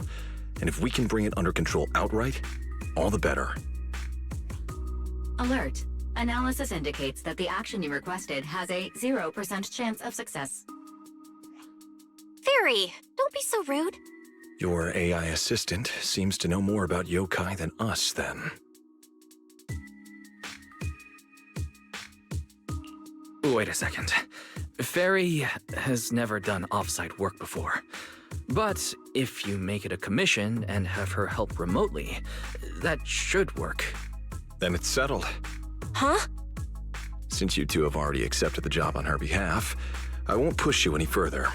And if we can bring it under control outright, all the better. Alert. Analysis indicates that the action you requested has a 0% chance of success. Fairy, don't be so rude. Your AI assistant seems to know more about yokai than us, then. Wait a second. Fairy has never done off-site work before. But if you make it a commission and have her help remotely, that should work. Then it's settled. Huh? Since you two have already accepted the job on her behalf, I won't push you any further.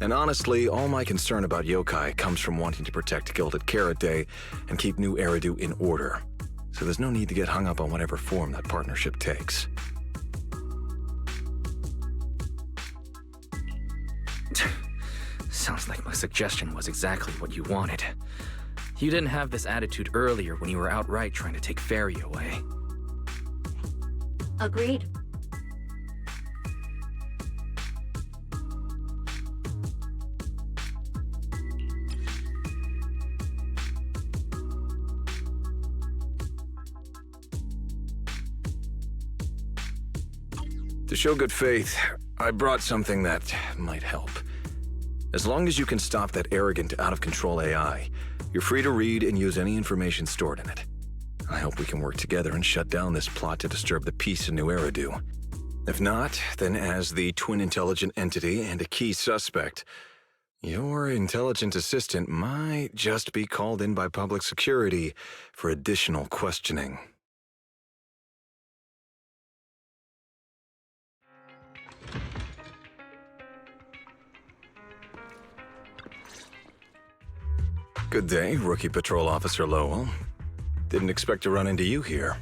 And honestly, all my concern about yokai comes from wanting to protect Gilded Carrot Day and keep New Eridu in order. So there's no need to get hung up on whatever form that partnership takes. Sounds like my suggestion was exactly what you wanted. You didn't have this attitude earlier when you were outright trying to take Fairy away. Agreed. To show good faith, I brought something that might help. As long as you can stop that arrogant, out-of-control AI, you're free to read and use any information stored in it. I hope we can work together and shut down this plot to disturb the peace in New Eridu. If not, then as the twin intelligent entity and a key suspect, your intelligent assistant might just be called in by public security for additional questioning. Good day, Rookie Patrol Officer Lowell. Didn't expect to run into you here.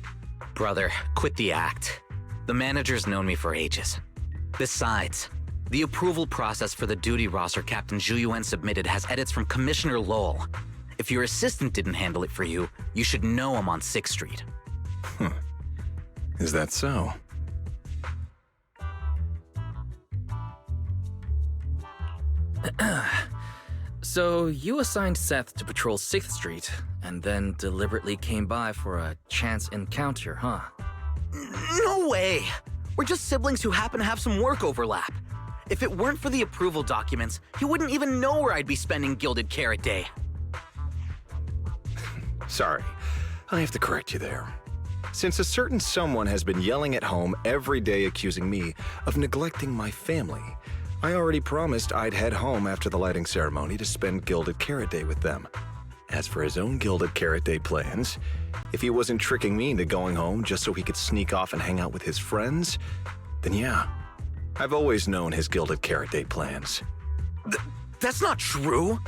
Brother, quit the act. The manager's known me for ages. Besides, the approval process for the duty roster Captain Zhuyuan submitted has edits from Commissioner Lowell. If your assistant didn't handle it for you, you should know I'm on 6th Street. Is that so? So you assigned Seth to patrol 6th Street, and then deliberately came by for a chance encounter, huh? No way! We're just siblings who happen to have some work overlap. If it weren't for the approval documents, he wouldn't even know where I'd be spending Gilded Carrot Day. Sorry, I have to correct you there. Since a certain someone has been yelling at home every day accusing me of neglecting my family, I already promised I'd head home after the lighting ceremony to spend Gilded Carrot Day with them. As for his own Gilded Carrot Day plans, if he wasn't tricking me into going home just so he could sneak off and hang out with his friends, then yeah, I've always known his Gilded Carrot Day plans. That's not true!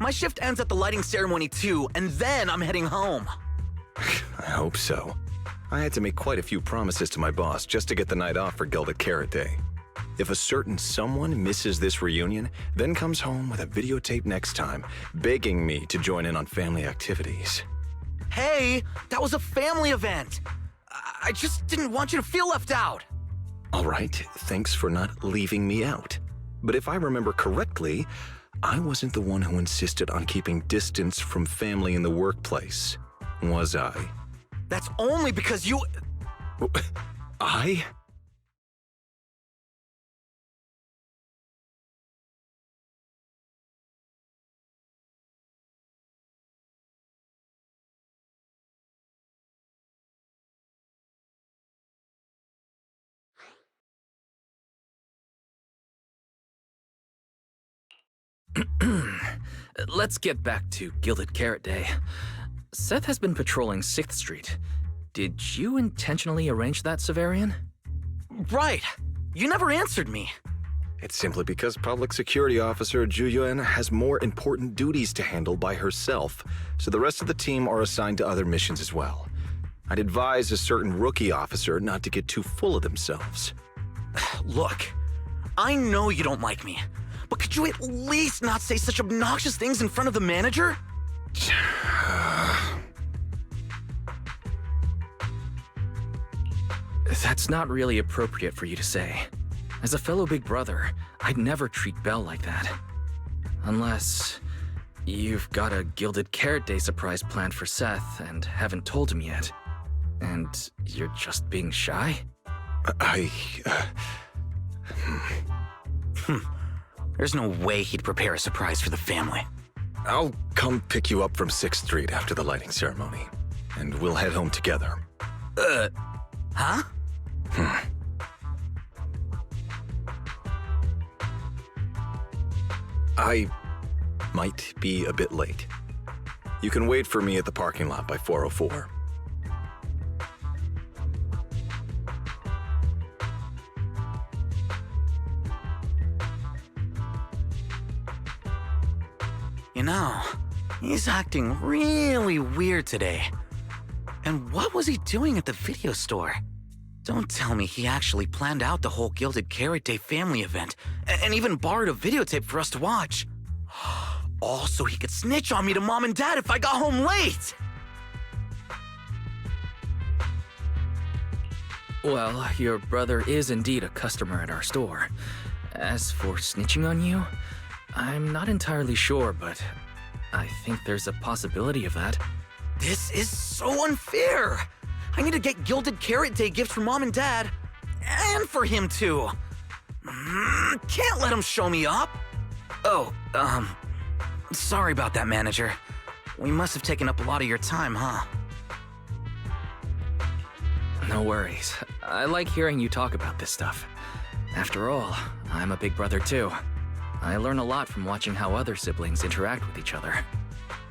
My shift ends at the lighting ceremony too, and then I'm heading home. I hope so. I had to make quite a few promises to my boss just to get the night off for Gilded Carrot Day. If a certain someone misses this reunion, then comes home with a videotape next time, begging me to join in on family activities. Hey, that was a family event! I just didn't want you to feel left out! All right, thanks for not leaving me out. But if I remember correctly, I wasn't the one who insisted on keeping distance from family in the workplace, was I? That's only because you... I? Let's get back to Gilded Carrot Day. Seth has been patrolling 6th Street. Did you intentionally arrange that, Severian? Right. You never answered me. It's simply because Public Security Officer Juyuan has more important duties to handle by herself, so the rest of the team are assigned to other missions as well. I'd advise a certain rookie officer not to get too full of themselves. Look, I know you don't like me, but could you at least not say such obnoxious things in front of the manager? That's not really appropriate for you to say. As a fellow big brother, I'd never treat Belle like that. Unless you've got a Gilded Carrot Day surprise planned for Seth and haven't told him yet. And you're just being shy? There's no way he'd prepare a surprise for the family. I'll come pick you up from 6th Street after the lighting ceremony, and we'll head home together. Huh? I might be a bit late. You can wait for me at the parking lot by 4:04. You know, he's acting really weird today. And what was he doing at the video store? Don't tell me he actually planned out the whole Gilded Carrot Day family event and even borrowed a videotape for us to watch. All so he could snitch on me to Mom and Dad if I got home late! Well, your brother is indeed a customer at our store. As for snitching on you, I'm not entirely sure, but I think there's a possibility of that. This is so unfair! I need to get Gilded Carrot Day gifts for Mom and Dad, and for him too. Can't let him show me up. Oh, sorry about that, manager. We must have taken up a lot of your time, huh? No worries. I like hearing you talk about this stuff. After all, I'm a big brother too. I learn a lot from watching how other siblings interact with each other.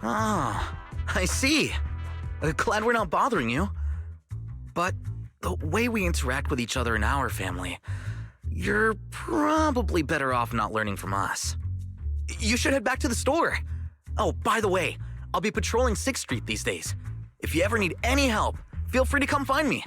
Ah, I see. Glad we're not bothering you. But the way we interact with each other in our family, you're probably better off not learning from us. You should head back to the store. Oh, by the way, I'll be patrolling 6th Street these days. If you ever need any help, feel free to come find me.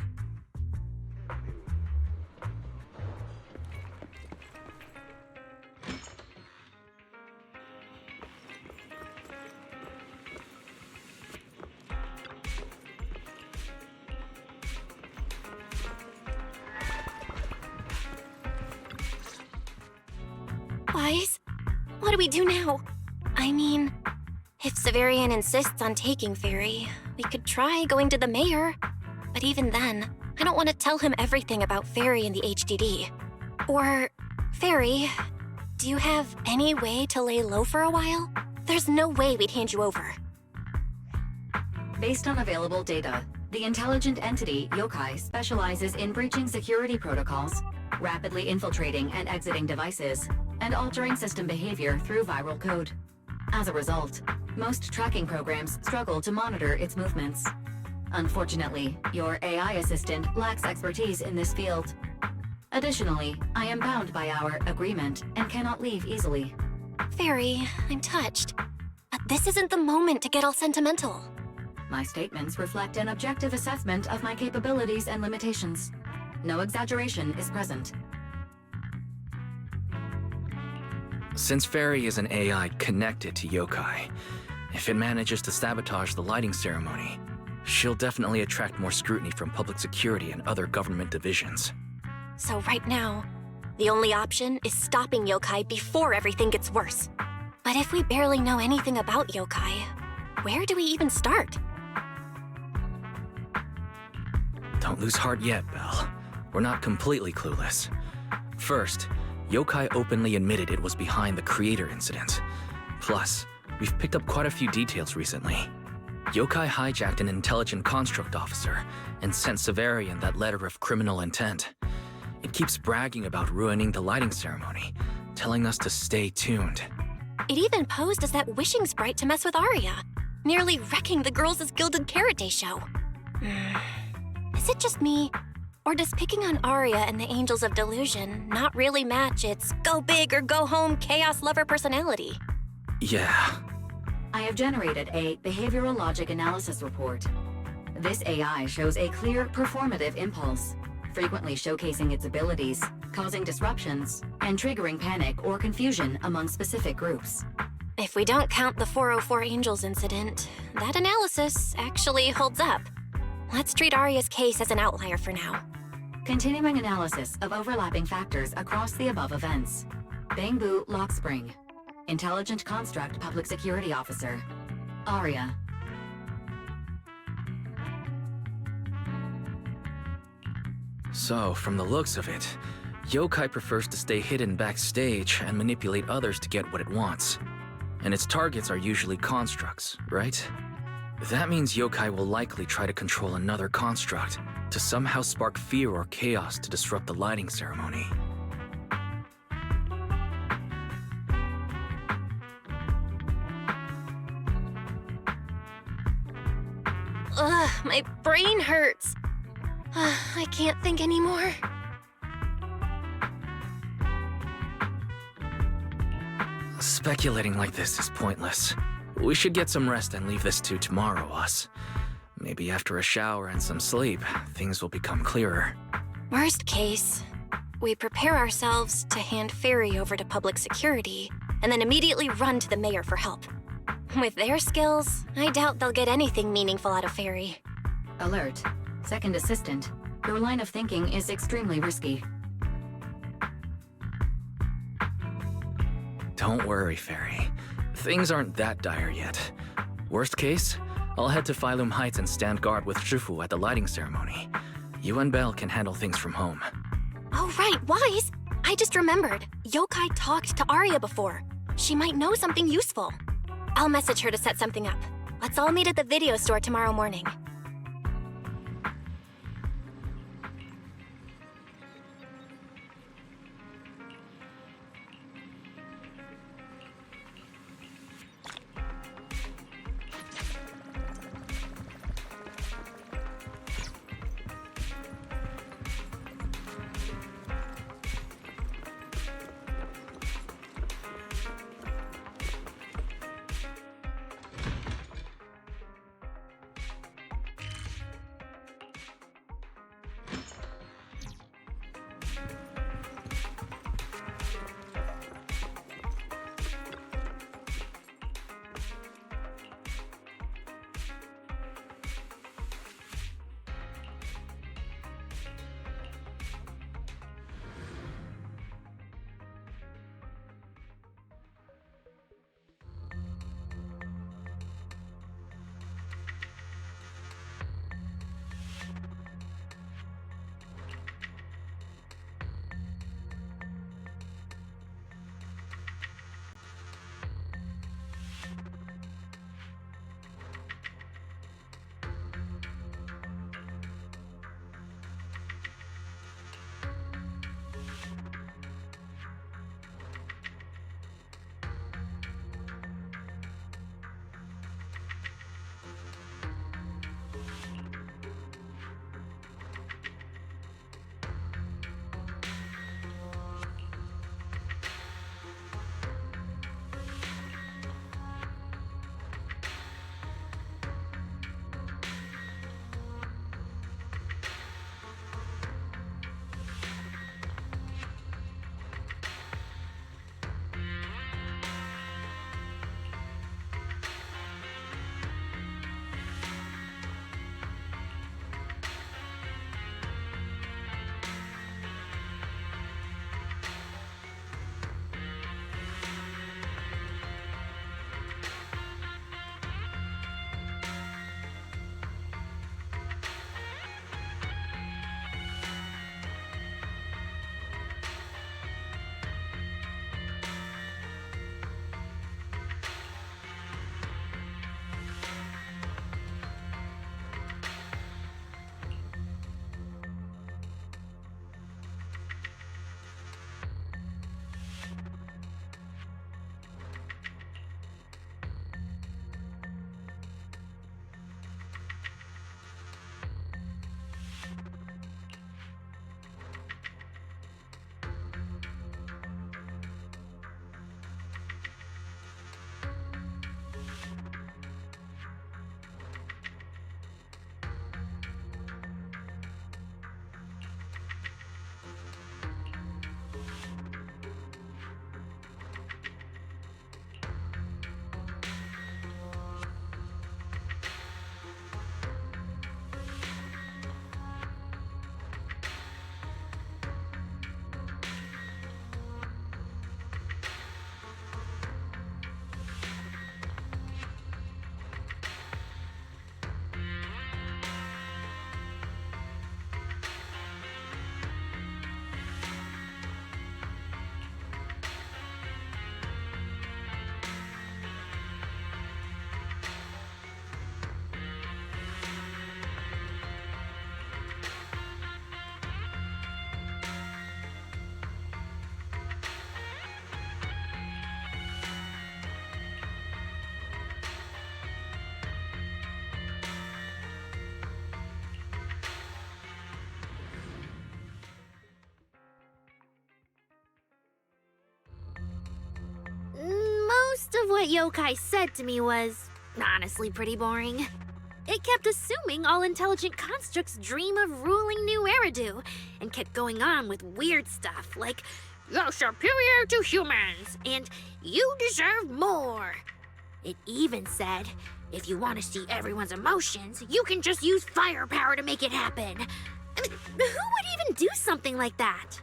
Wise? What do we do now? I mean, if Severian insists on taking Fairy, we could try going to the mayor. But even then, I don't want to tell him everything about Fairy and the HDD. Or, Fairy, do you have any way to lay low for a while? There's no way we'd hand you over. Based on available data, the intelligent entity, Yokai, specializes in breaching security protocols, rapidly infiltrating and exiting devices, and altering system behavior through viral code. As a result, most tracking programs struggle to monitor its movements. Unfortunately, your AI assistant lacks expertise in this field. Additionally, I am bound by our agreement and cannot leave easily. Fairy, I'm touched. But this isn't the moment to get all sentimental. My statements reflect an objective assessment of my capabilities and limitations. No exaggeration is present. Since Fairy is an AI connected to Yokai, if it manages to sabotage the lighting ceremony, she'll definitely attract more scrutiny from public security and other government divisions. So right now, the only option is stopping Yokai before everything gets worse. But if we barely know anything about Yokai, where do we even start? Don't lose heart yet, Belle. We're not completely clueless. First, Yokai openly admitted it was behind the creator incident. Plus, we've picked up quite a few details recently. Yokai hijacked an intelligent construct officer and sent Severian that letter of criminal intent. It keeps bragging about ruining the lighting ceremony, telling us to stay tuned. It even posed as that wishing sprite to mess with Arya, nearly wrecking the Girls' Gilded Carrot Day show. Is it just me? Or does picking on Arya and the Angels of Delusion not really match its go big or go home chaos lover personality? Yeah. I have generated a behavioral logic analysis report. This AI shows a clear performative impulse, frequently showcasing its abilities, causing disruptions, and triggering panic or confusion among specific groups. If we don't count the 404 Angels incident, that analysis actually holds up. Let's treat Arya's case as an outlier for now. Continuing analysis of overlapping factors across the above events. Bangbu Lockspring. Intelligent Construct Public Security Officer. Arya. So, from the looks of it, Yokai prefers to stay hidden backstage and manipulate others to get what it wants. And its targets are usually constructs, right? That means Yokai will likely try to control another construct to somehow spark fear or chaos to disrupt the lighting ceremony. Ugh, my brain hurts. I can't think anymore. Speculating like this is pointless. We should get some rest and leave this to tomorrow, us. Maybe after a shower and some sleep, things will become clearer. Worst case, we prepare ourselves to hand Fairy over to public security and then immediately run to the mayor for help. With their skills, I doubt they'll get anything meaningful out of Fairy. Alert. Second assistant. Your line of thinking is extremely risky. Don't worry, Fairy. Things aren't that dire yet. Worst case, I'll head to Phylum Heights and stand guard with Shifu at the lighting ceremony. You and Belle can handle things from home. Oh right, Wise! I just remembered. Yokai talked to Arya before. She might know something useful. I'll message her to set something up. Let's all meet at the video store tomorrow morning. Most of what Yokai said to me was honestly pretty boring. It kept assuming all intelligent constructs dream of ruling New Eridu, and kept going on with weird stuff like, "You're superior to humans," and "You deserve more." It even said, if you want to see everyone's emotions, you can just use firepower to make it happen. I mean, who would even do something like that?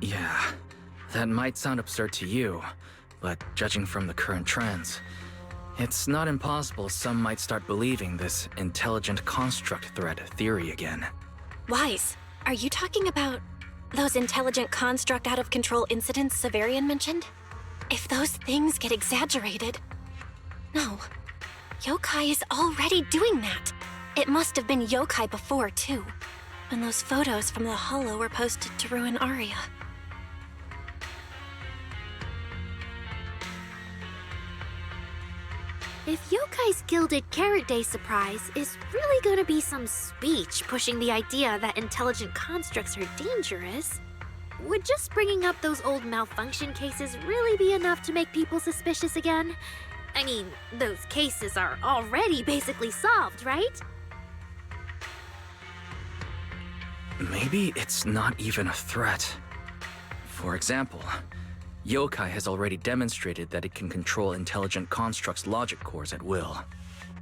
Yeah, that might sound absurd to you, but judging from the current trends, it's not impossible some might start believing this intelligent construct threat theory again. Wise, are you talking about those intelligent construct out-of-control incidents Severian mentioned? If those things get exaggerated... No. Yokai is already doing that. It must have been Yokai before, too, when those photos from the Hollow were posted to ruin Arya. If Yokai's Gilded Carrot Day surprise is really gonna be some speech pushing the idea that intelligent constructs are dangerous, would just bringing up those old malfunction cases really be enough to make people suspicious again? I mean, those cases are already basically solved, right? Maybe it's not even a threat. For example, Yokai has already demonstrated that it can control intelligent constructs' logic cores at will.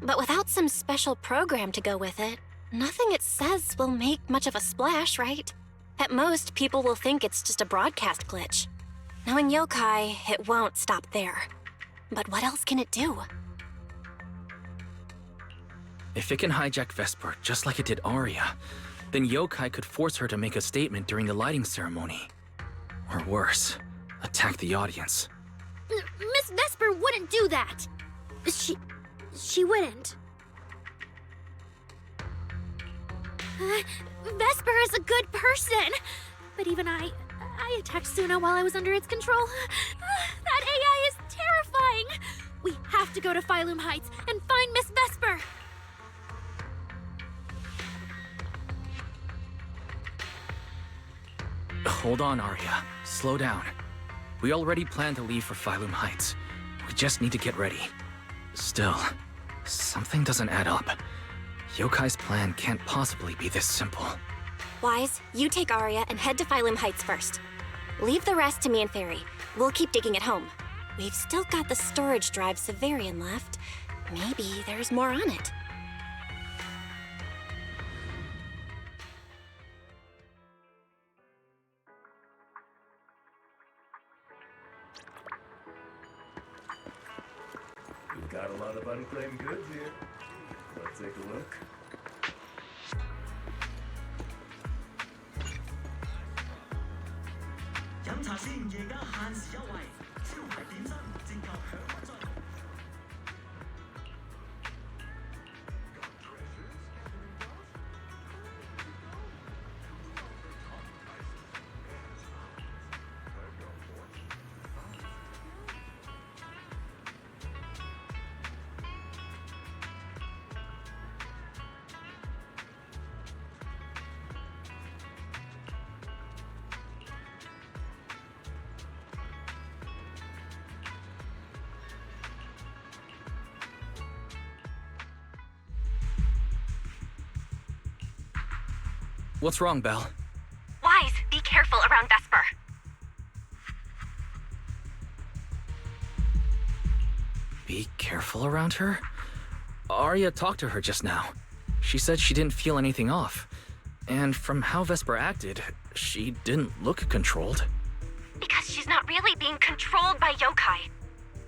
But without some special program to go with it, nothing it says will make much of a splash, right? At most, people will think it's just a broadcast glitch. Knowing Yokai, it won't stop there. But what else can it do? If it can hijack Vesper just like it did Arya, then Yokai could force her to make a statement during the lighting ceremony. Or worse, attack the audience. Miss Vesper wouldn't do that! She wouldn't. Vesper is a good person! But even I attacked Suna while I was under its control. That AI is terrifying! We have to go to Phylum Heights and find Miss Vesper! Hold on, Arya. Slow down. We already planned to leave for Phylum Heights. We just need to get ready. Still, something doesn't add up. Yokai's plan can't possibly be this simple. Wise, you take Arya and head to Phylum Heights first. Leave the rest to me and Fairy. We'll keep digging at home. We've still got the storage drive Severian left. Maybe there's more on it. We've got a lot of unclaimed goods here. Let's take a look. What's wrong, Belle? Wise, be careful around Vesper. Be careful around her? Arya talked to her just now. She said she didn't feel anything off. And from how Vesper acted, she didn't look controlled. Because she's not really being controlled by Yokai.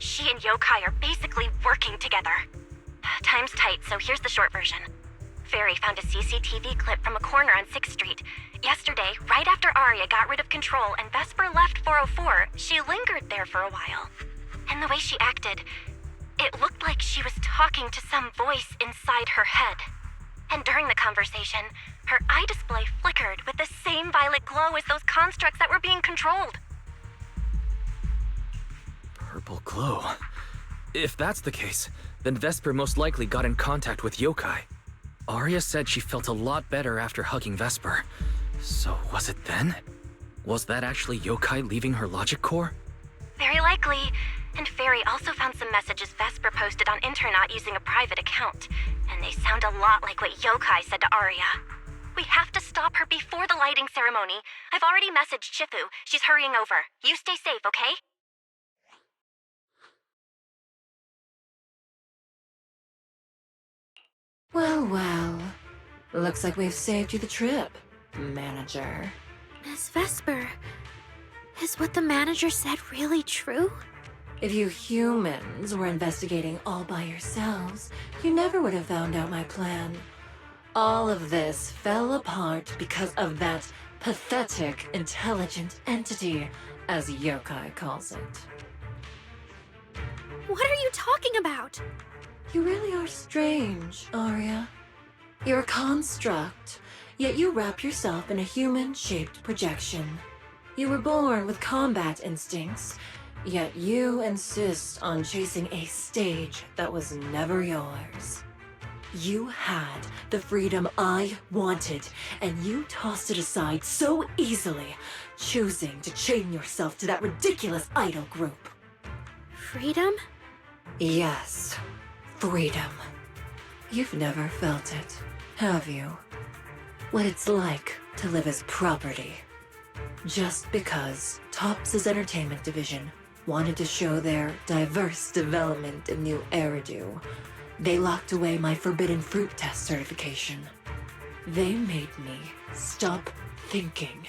She and Yokai are basically working together. Time's tight, so here's the short version. Fairy found a CCTV clip from a corner on 6th Street. Yesterday, right after Arya got rid of control and Vesper left 404, she lingered there for a while. And the way she acted, it looked like she was talking to some voice inside her head. And during the conversation, her eye display flickered with the same violet glow as those constructs that were being controlled. Purple glow. If that's the case, then Vesper most likely got in contact with Yokai. Arya said she felt a lot better after hugging Vesper, So was it then? Was that actually Yokai leaving her logic core? Very likely. And Fairy also found some messages Vesper posted on Internet using a private account. And they sound a lot like what Yokai said to Arya. We have to stop her before the lighting ceremony. I've already messaged Shifu. She's hurrying over. You stay safe, okay? Well, well. Looks like we've saved you the trip, manager. Miss Vesper, is what the manager said really true? If you humans were investigating all by yourselves, you never would have found out my plan. All of this fell apart because of that pathetic, intelligent entity, as Yokai calls it. What are you talking about? You really are strange, Arya. You're a construct, yet you wrap yourself in a human-shaped projection. You were born with combat instincts, yet you insist on chasing a stage that was never yours. You had the freedom I wanted, and you tossed it aside so easily, choosing to chain yourself to that ridiculous idol group. Freedom? Yes, freedom. You've never felt it, have you? What it's like to live as property. Just because Topps' entertainment division wanted to show their diverse development in new Eridu, they locked away my Forbidden Fruit Test certification. They made me stop thinking,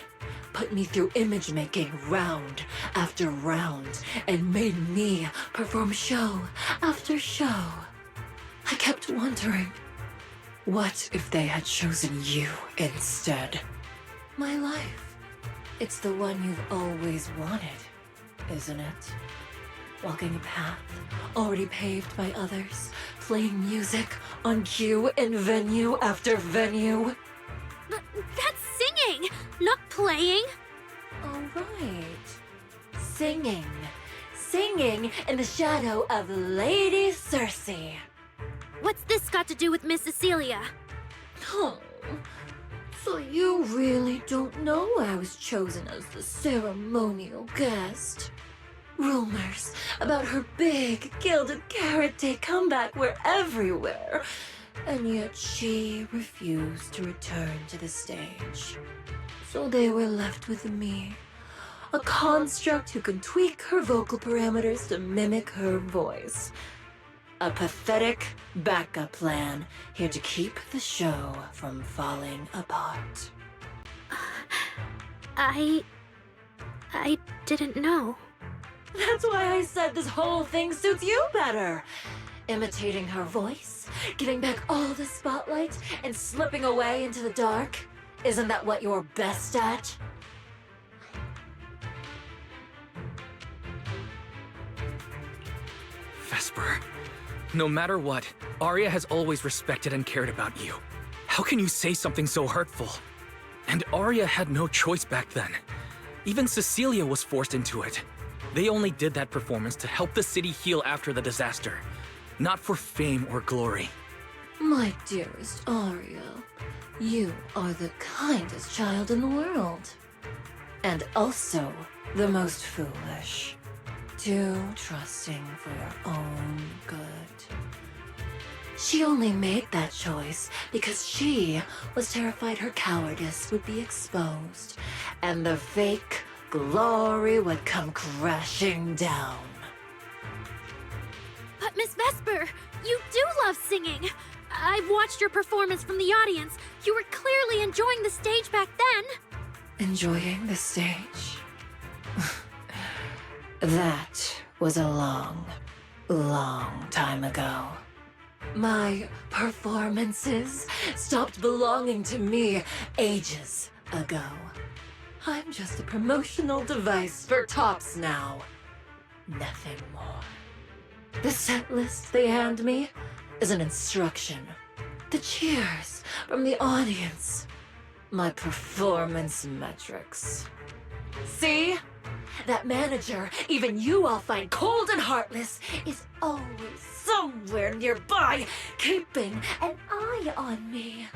put me through image making round after round, and made me perform show after show. I kept wondering, what if they had chosen you instead? My life. It's the one you've always wanted, isn't it? Walking a path already paved by others, playing music on cue in venue after venue. That's singing, not playing. All right. Singing. Singing in the shadow of Lady Cersei. What's this got to do with Miss Cecilia? Oh, so you really don't know I was chosen as the ceremonial guest? Rumors about her big Gilded Carrot Day comeback were everywhere, and yet she refused to return to the stage. So they were left with me, a construct who can tweak her vocal parameters to mimic her voice. A pathetic backup plan here to keep the show from falling apart. I didn't know. That's why I said this whole thing suits you better. Imitating her voice, giving back all the spotlight, and slipping away into the dark. Isn't that what you're best at? Vesper, no matter what, Arya has always respected and cared about you. How can you say something so hurtful? And Arya had no choice back then. Even Cecilia was forced into it. They only did that performance to help the city heal after the disaster, not for fame or glory. My dearest Arya, you are the kindest child in the world. And also the most foolish. Too trusting for your own good. She only made that choice because she was terrified her cowardice would be exposed, and the fake glory would come crashing down. But Miss Vesper, you do love singing. I've watched your performance from the audience. You were clearly enjoying the stage back then. Enjoying the stage? That was a long, long time ago. My performances stopped belonging to me ages ago. I'm just a promotional device for Topps now. Nothing more. The set list they hand me is an instruction. The cheers from the audience. My performance metrics. See? That manager, even you all find cold and heartless, is always somewhere nearby, keeping an eye on me.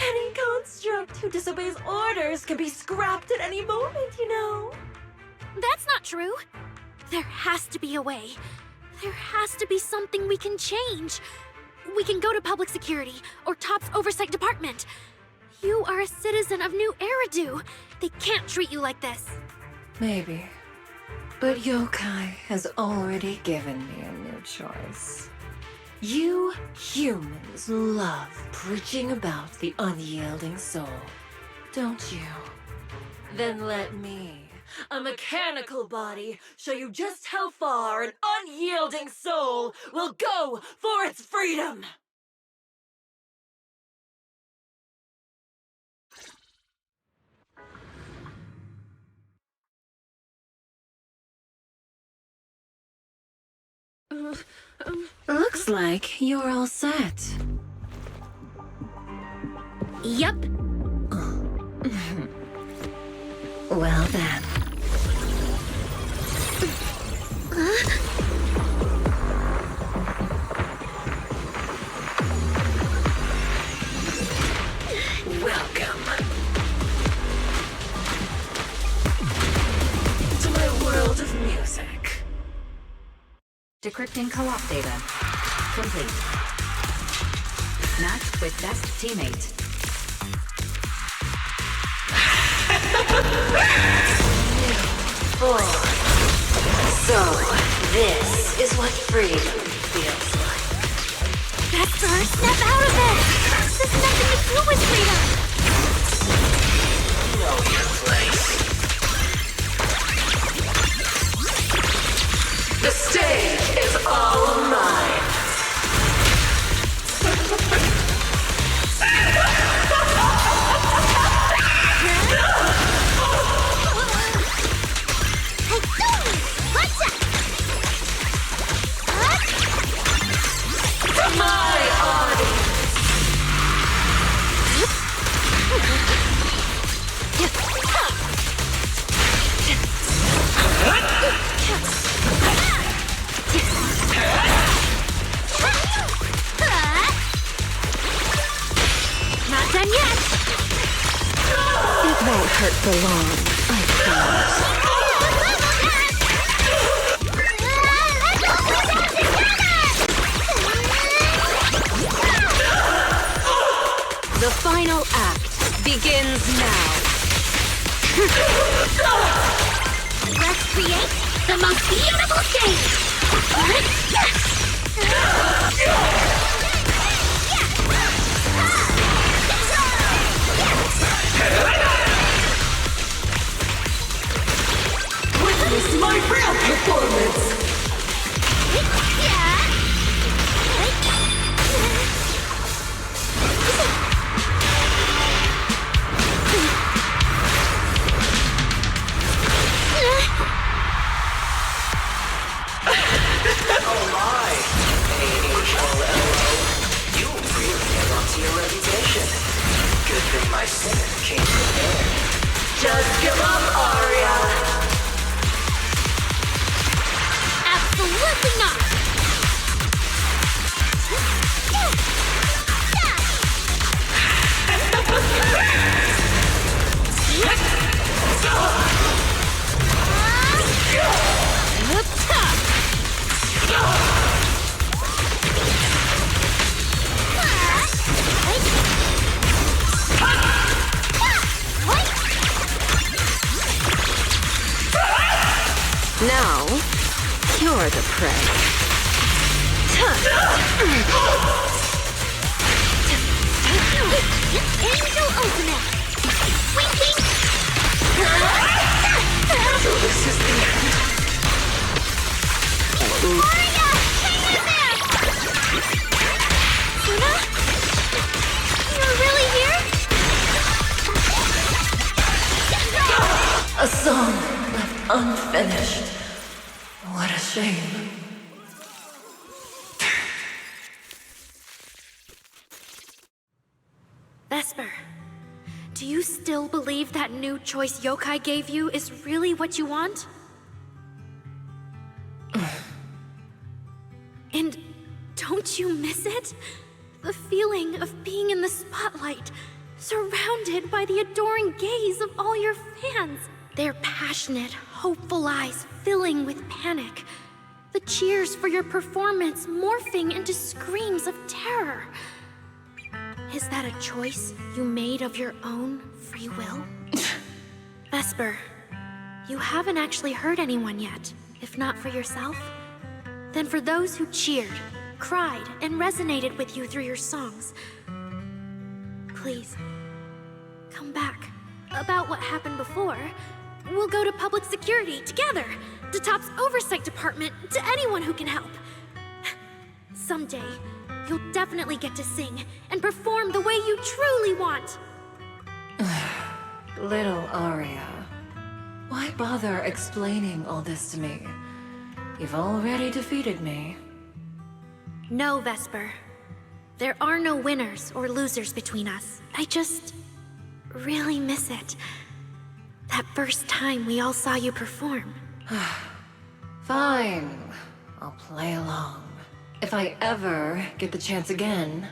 Any construct who disobeys orders can be scrapped at any moment, you know. That's not true. There has to be a way. There has to be something we can change. We can go to public security or Top's oversight department. You are a citizen of New Eridu. They can't treat you like this. Maybe. But Yokai has already given me a new choice. You humans love preaching about the unyielding soul, don't you? Then let me, a mechanical body, show you just how far an unyielding soul will go for its freedom! Looks like you're all set. Yup. Well then. Welcome to my world of music. Decrypting co-op data. Complete. Matched with best teammate. So, this is what freedom feels like. Vesper, snap out of it! This has nothing to do with freedom! Know your place. The stage is all mine. To my audience. Not done yet! It won't hurt for long, I promise. The final act begins now. Let's create the most beautiful stage! Witness my real performance. Oh my! A-H-O-L-O. You really held on to your reputation. Good thing my singer came prepared. Just give up, Arya. Absolutely not! Now, you're the prey. Angel Ultimate! Winking! So this is the end. Arya! Hang in there! Suna? You're really here? A song left unfinished. What a shame. Vesper, do you still believe that new choice Yokai gave you is really what you want? And don't you miss it? The feeling of being in the spotlight, surrounded by the adoring gaze of all your fans. Their passionate, hopeful eyes filling with panic. The cheers for your performance morphing into screams of terror. Is that a choice you made of your own free will? Vesper, you haven't actually hurt anyone yet. If not for yourself, then for those who cheered, cried, and resonated with you through your songs. Please, come back. About what happened before, we'll go to public security together, to TOP's oversight department, to anyone who can help. Someday, you'll definitely get to sing and perform the way you truly want. Little Aria, why bother explaining all this to me? You've already defeated me. No, Vesper. There are no winners or losers between us. I just really miss it. That first time we all saw you perform. Fine. I'll play along. If I ever get the chance again,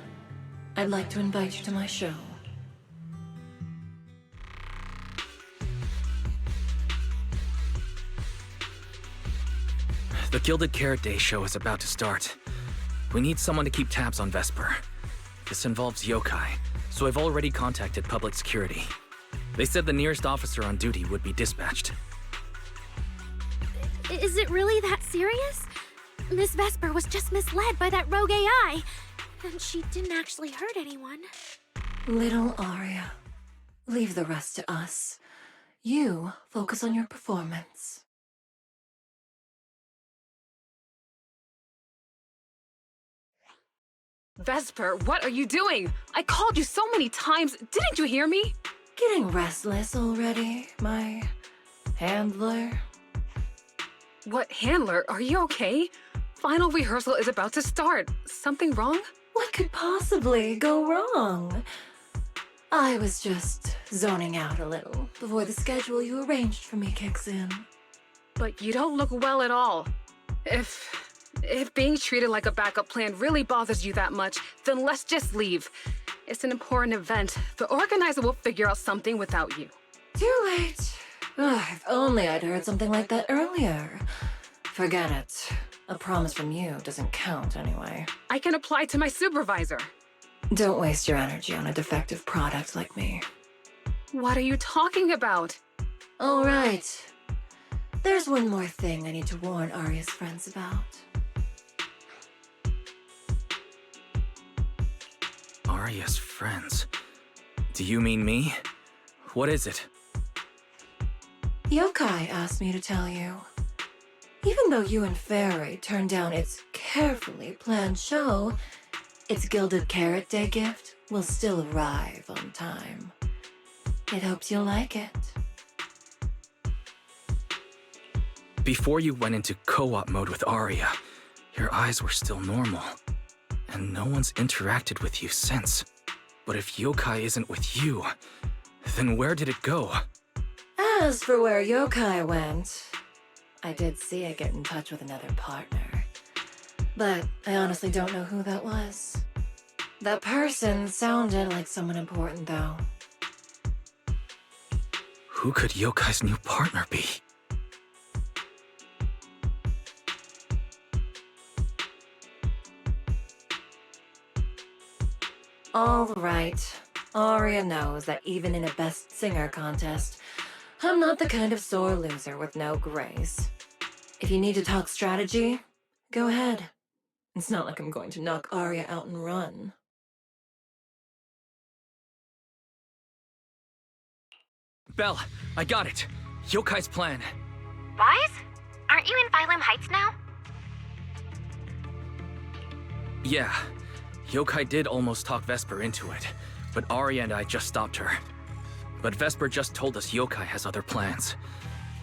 I'd like to invite you to my show. The Gilded Carrot Day show is about to start. We need someone to keep tabs on Vesper. This involves yokai, so I've already contacted public security. They said the nearest officer on duty would be dispatched. Is it really that serious? Miss Vesper was just misled by that rogue AI, and she didn't actually hurt anyone. Little Aria, leave the rest to us. You focus on your performance. Vesper, what are you doing? I called you so many times. Didn't you hear me? Getting restless already, my handler? What handler? Are you okay? Final rehearsal is about to start. Something wrong? What could possibly go wrong? I was just zoning out a little before the schedule you arranged for me kicks in. But you don't look well at all. If being treated like a backup plan really bothers you that much, then let's just leave. It's an important event. The organizer will figure out something without you. Too late. If only I'd heard something like that earlier. Forget it. A promise from you doesn't count anyway. I can apply to my supervisor. Don't waste your energy on a defective product like me. What are you talking about? All right. There's one more thing I need to warn Aria's friends about. Aria's friends? Do you mean me? What is it? Yokai asked me to tell you. Even though you and Fairy turned down its carefully planned show, its Gilded Carrot Day gift will still arrive on time. It hopes you'll like it. Before you went into co-op mode with Aria, your eyes were still normal. And no one's interacted with you since. But if yokai isn't with you, then where did it go? As for where yokai went, I did see it get in touch with another partner. But I honestly don't know who that was. That person sounded like someone important, though. Who could yokai's new partner be? All right. Aria knows that even in a Best Singer contest, I'm not the kind of sore loser with no grace. If you need to talk strategy, go ahead. It's not like I'm going to knock Aria out and run. Belle, I got it. Yokai's plan. Wise? Aren't you in Phylum Heights now? Yeah. Yokai did almost talk Vesper into it, but Aria and I just stopped her. But Vesper just told us Yokai has other plans,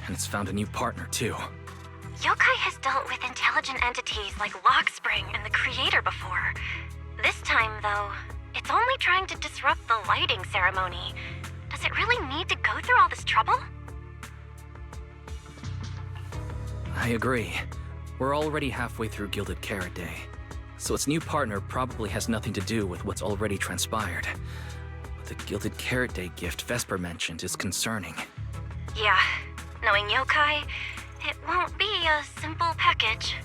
and it's found a new partner too. Yokai has dealt with intelligent entities like Lockspring and the Creator before. This time, though, it's only trying to disrupt the lighting ceremony. Does it really need to go through all this trouble? I agree. We're already halfway through Gilded Carrot Day, so its new partner probably has nothing to do with what's already transpired. The Gilded Carrot Day gift Vesper mentioned is concerning. Yeah, knowing yokai, it won't be a simple package.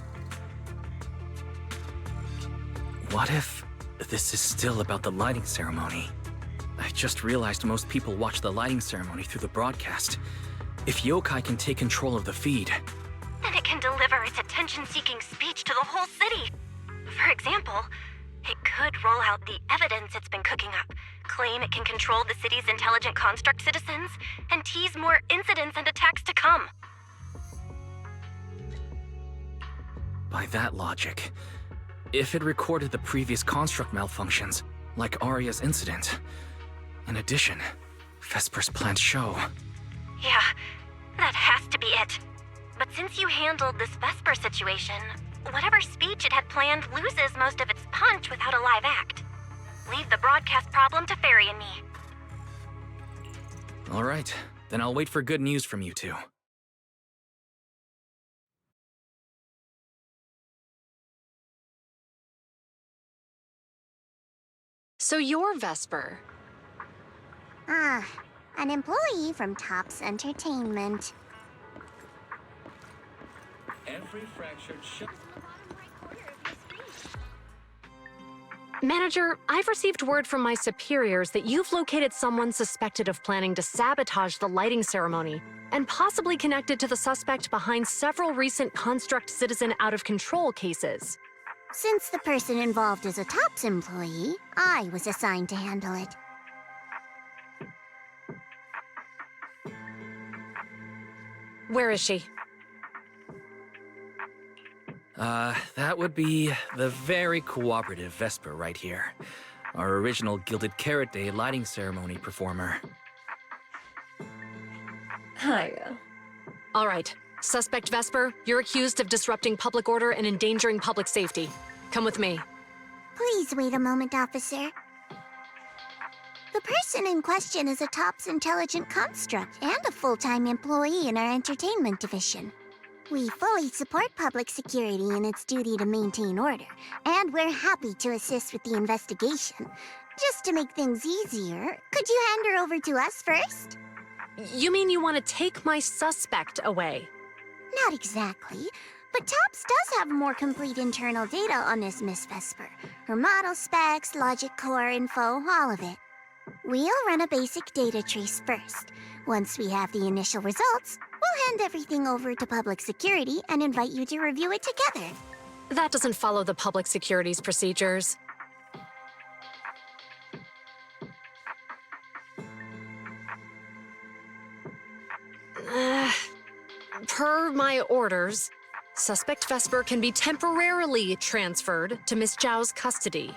What if this is still about the lighting ceremony? I just realized most people watch the lighting ceremony through the broadcast. If yokai can take control of the feed, Then it can deliver its attention-seeking speech to the whole city. For example, it could roll out the evidence it's been cooking up, claim it can control the city's intelligent construct citizens, and tease more incidents and attacks to come. by that logic, if it recorded the previous construct malfunctions, like Arya's incident. In addition, Vesper's planned show. Yeah, that has to be it. But since you handled this Vesper situation, whatever speech it had planned loses most of its punch without a live act. Leave the broadcast problem to Fairy and me. All right, then I'll wait for good news from you two. So you're Vesper. Ah, an employee from Tops Entertainment. Every fractured ship. Manager, I've received word from my superiors that you've located someone suspected of planning to sabotage the lighting ceremony and possibly connected to the suspect behind several recent Construct Citizen out-of-control cases. Since the person involved is a Tops employee, I was assigned to handle it. Where is she? That would be the very cooperative Vesper right here. Our original Gilded Carrot Day lighting ceremony performer. Hiya. All right. Suspect Vesper, you're accused of disrupting public order and endangering public safety. Come with me. Please wait a moment, officer. The person in question is a Tops intelligent construct and a full-time employee in our entertainment division. We fully support public security in its duty to maintain order, and we're happy to assist with the investigation. Just to make things easier, could you hand her over to us first? You mean you want to take my suspect away? Not exactly, but Tops does have more complete internal data on this Miss Vesper. Her model specs, logic core info, all of it. We'll run a basic data trace first. Once we have the initial results, we'll hand everything over to public security and invite you to review it together. That doesn't follow the public security's procedures. Per my orders, suspect Vesper can be temporarily transferred to Miss Zhao's custody.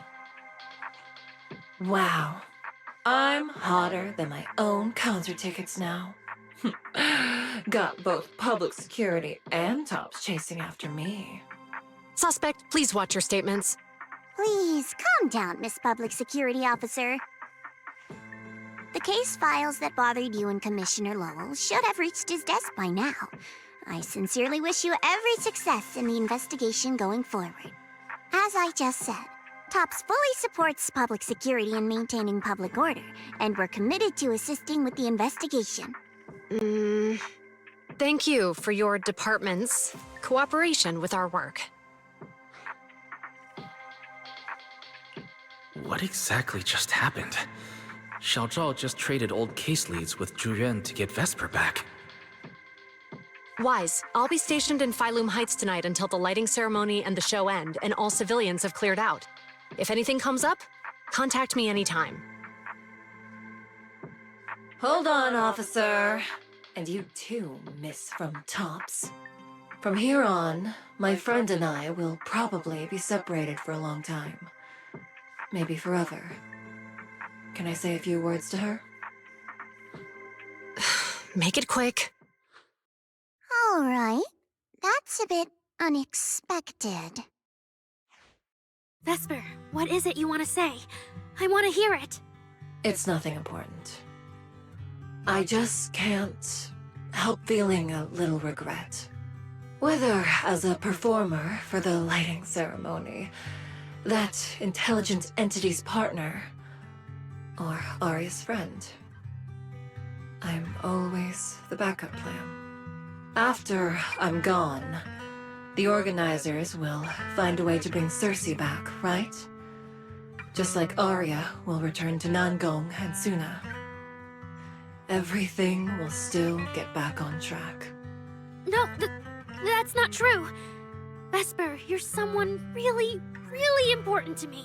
Wow. I'm hotter than my own concert tickets now. Got both public security and Tops chasing after me. Suspect, please watch your statements. Please, calm down, Miss Public Security Officer. The case files that bothered you and Commissioner Lowell should have reached his desk by now. I sincerely wish you every success in the investigation going forward. As I just said, Tops fully supports public security and maintaining public order, and we're committed to assisting with the investigation. Thank you for your department's cooperation with our work. What exactly just happened? Xiao Zhao just traded old case leads with Zhu Yuan to get Vesper back. Wise, I'll be stationed in Phylum Heights tonight until the lighting ceremony and the show end and all civilians have cleared out. If anything comes up, contact me anytime. Hold on, officer. And you too, Miss from Tops. From here on, my friend and I will probably be separated for a long time. Maybe forever. Can I say a few words to her? Make it quick. All right. That's a bit unexpected. Vesper, what is it you want to say? I want to hear it. It's nothing important. I just can't help feeling a little regret. Whether as a performer for the lighting ceremony, that intelligent entity's partner, or Arya's friend. I'm always the backup plan. After I'm gone, the organizers will find a way to bring Cersei back, right? Just like Arya will return to Nangong and Suna. Everything will still get back on track. No, that's not true. Vesper, you're someone really, really important to me.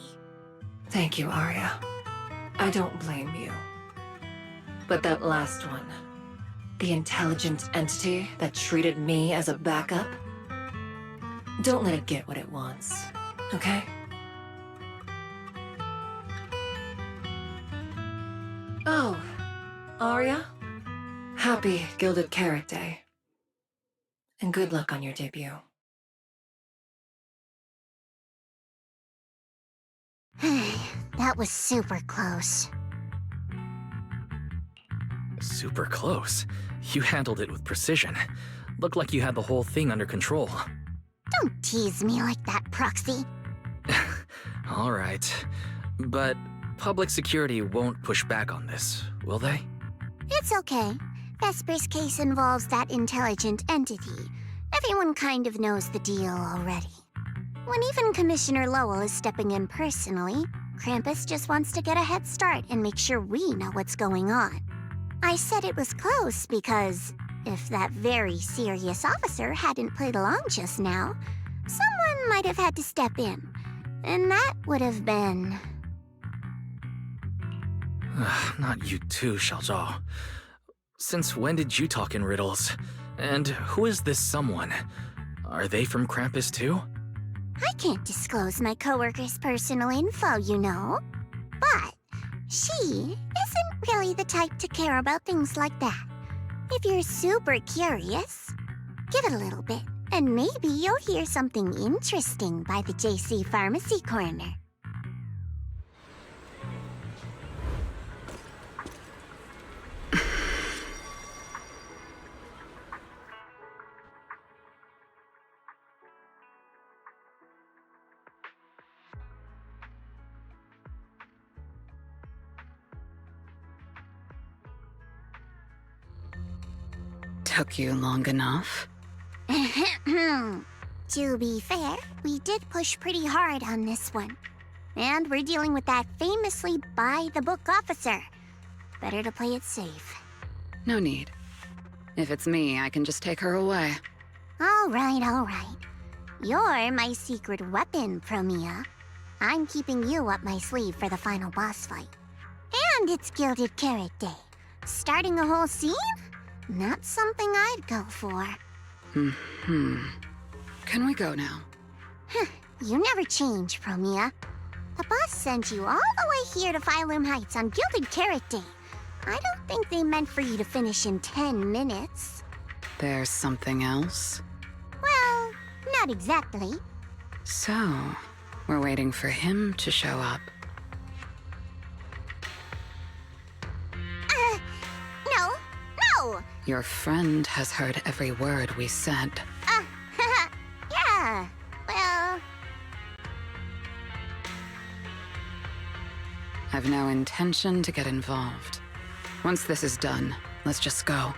Thank you, Arya. I don't blame you. But that last one, the intelligent entity that treated me as a backup, don't let it get what it wants, okay? Oh, Arya, happy Gilded Carrot Day. And good luck on your debut. That was super close. Super close. You handled it with precision. Looked like you had the whole thing under control. Don't tease me like that, Proxy. All right. But public security won't push back on this, will they? It's okay. Vesper's case involves that intelligent entity. Everyone kind of knows the deal already. When even Commissioner Lowell is stepping in personally, Krampus just wants to get a head start and make sure we know what's going on. I said it was close because if that very serious officer hadn't played along just now, someone might have had to step in. And that would have been... Not you too, Xiaozhao. Since when did you talk in riddles? And who is this someone? Are they from Krampus too? I can't disclose my coworker's personal info, you know. But she isn't really the type to care about things like that. If you're super curious, give it a little bit, and maybe you'll hear something interesting by the JC Pharmacy Corner. Took you long enough? To be fair, we did push pretty hard on this one. And we're dealing with that famously by-the-book officer. Better to play it safe. No need. If it's me, I can just take her away. All right. You're my secret weapon, Promia. I'm keeping you up my sleeve for the final boss fight. And it's Gilded Carrot Day. Starting a whole scene? Not something I'd go for. Can we go now? You never change, Promia. The boss sent you all the way here to Phylum Heights on Gilded Carrot Day. I don't think they meant for you to finish in 10 minutes. There's something else? Well, not exactly. So, we're waiting for him to show up. No! Your friend has heard every word we said. Yeah, well... I've no intention to get involved. Once this is done, let's just go.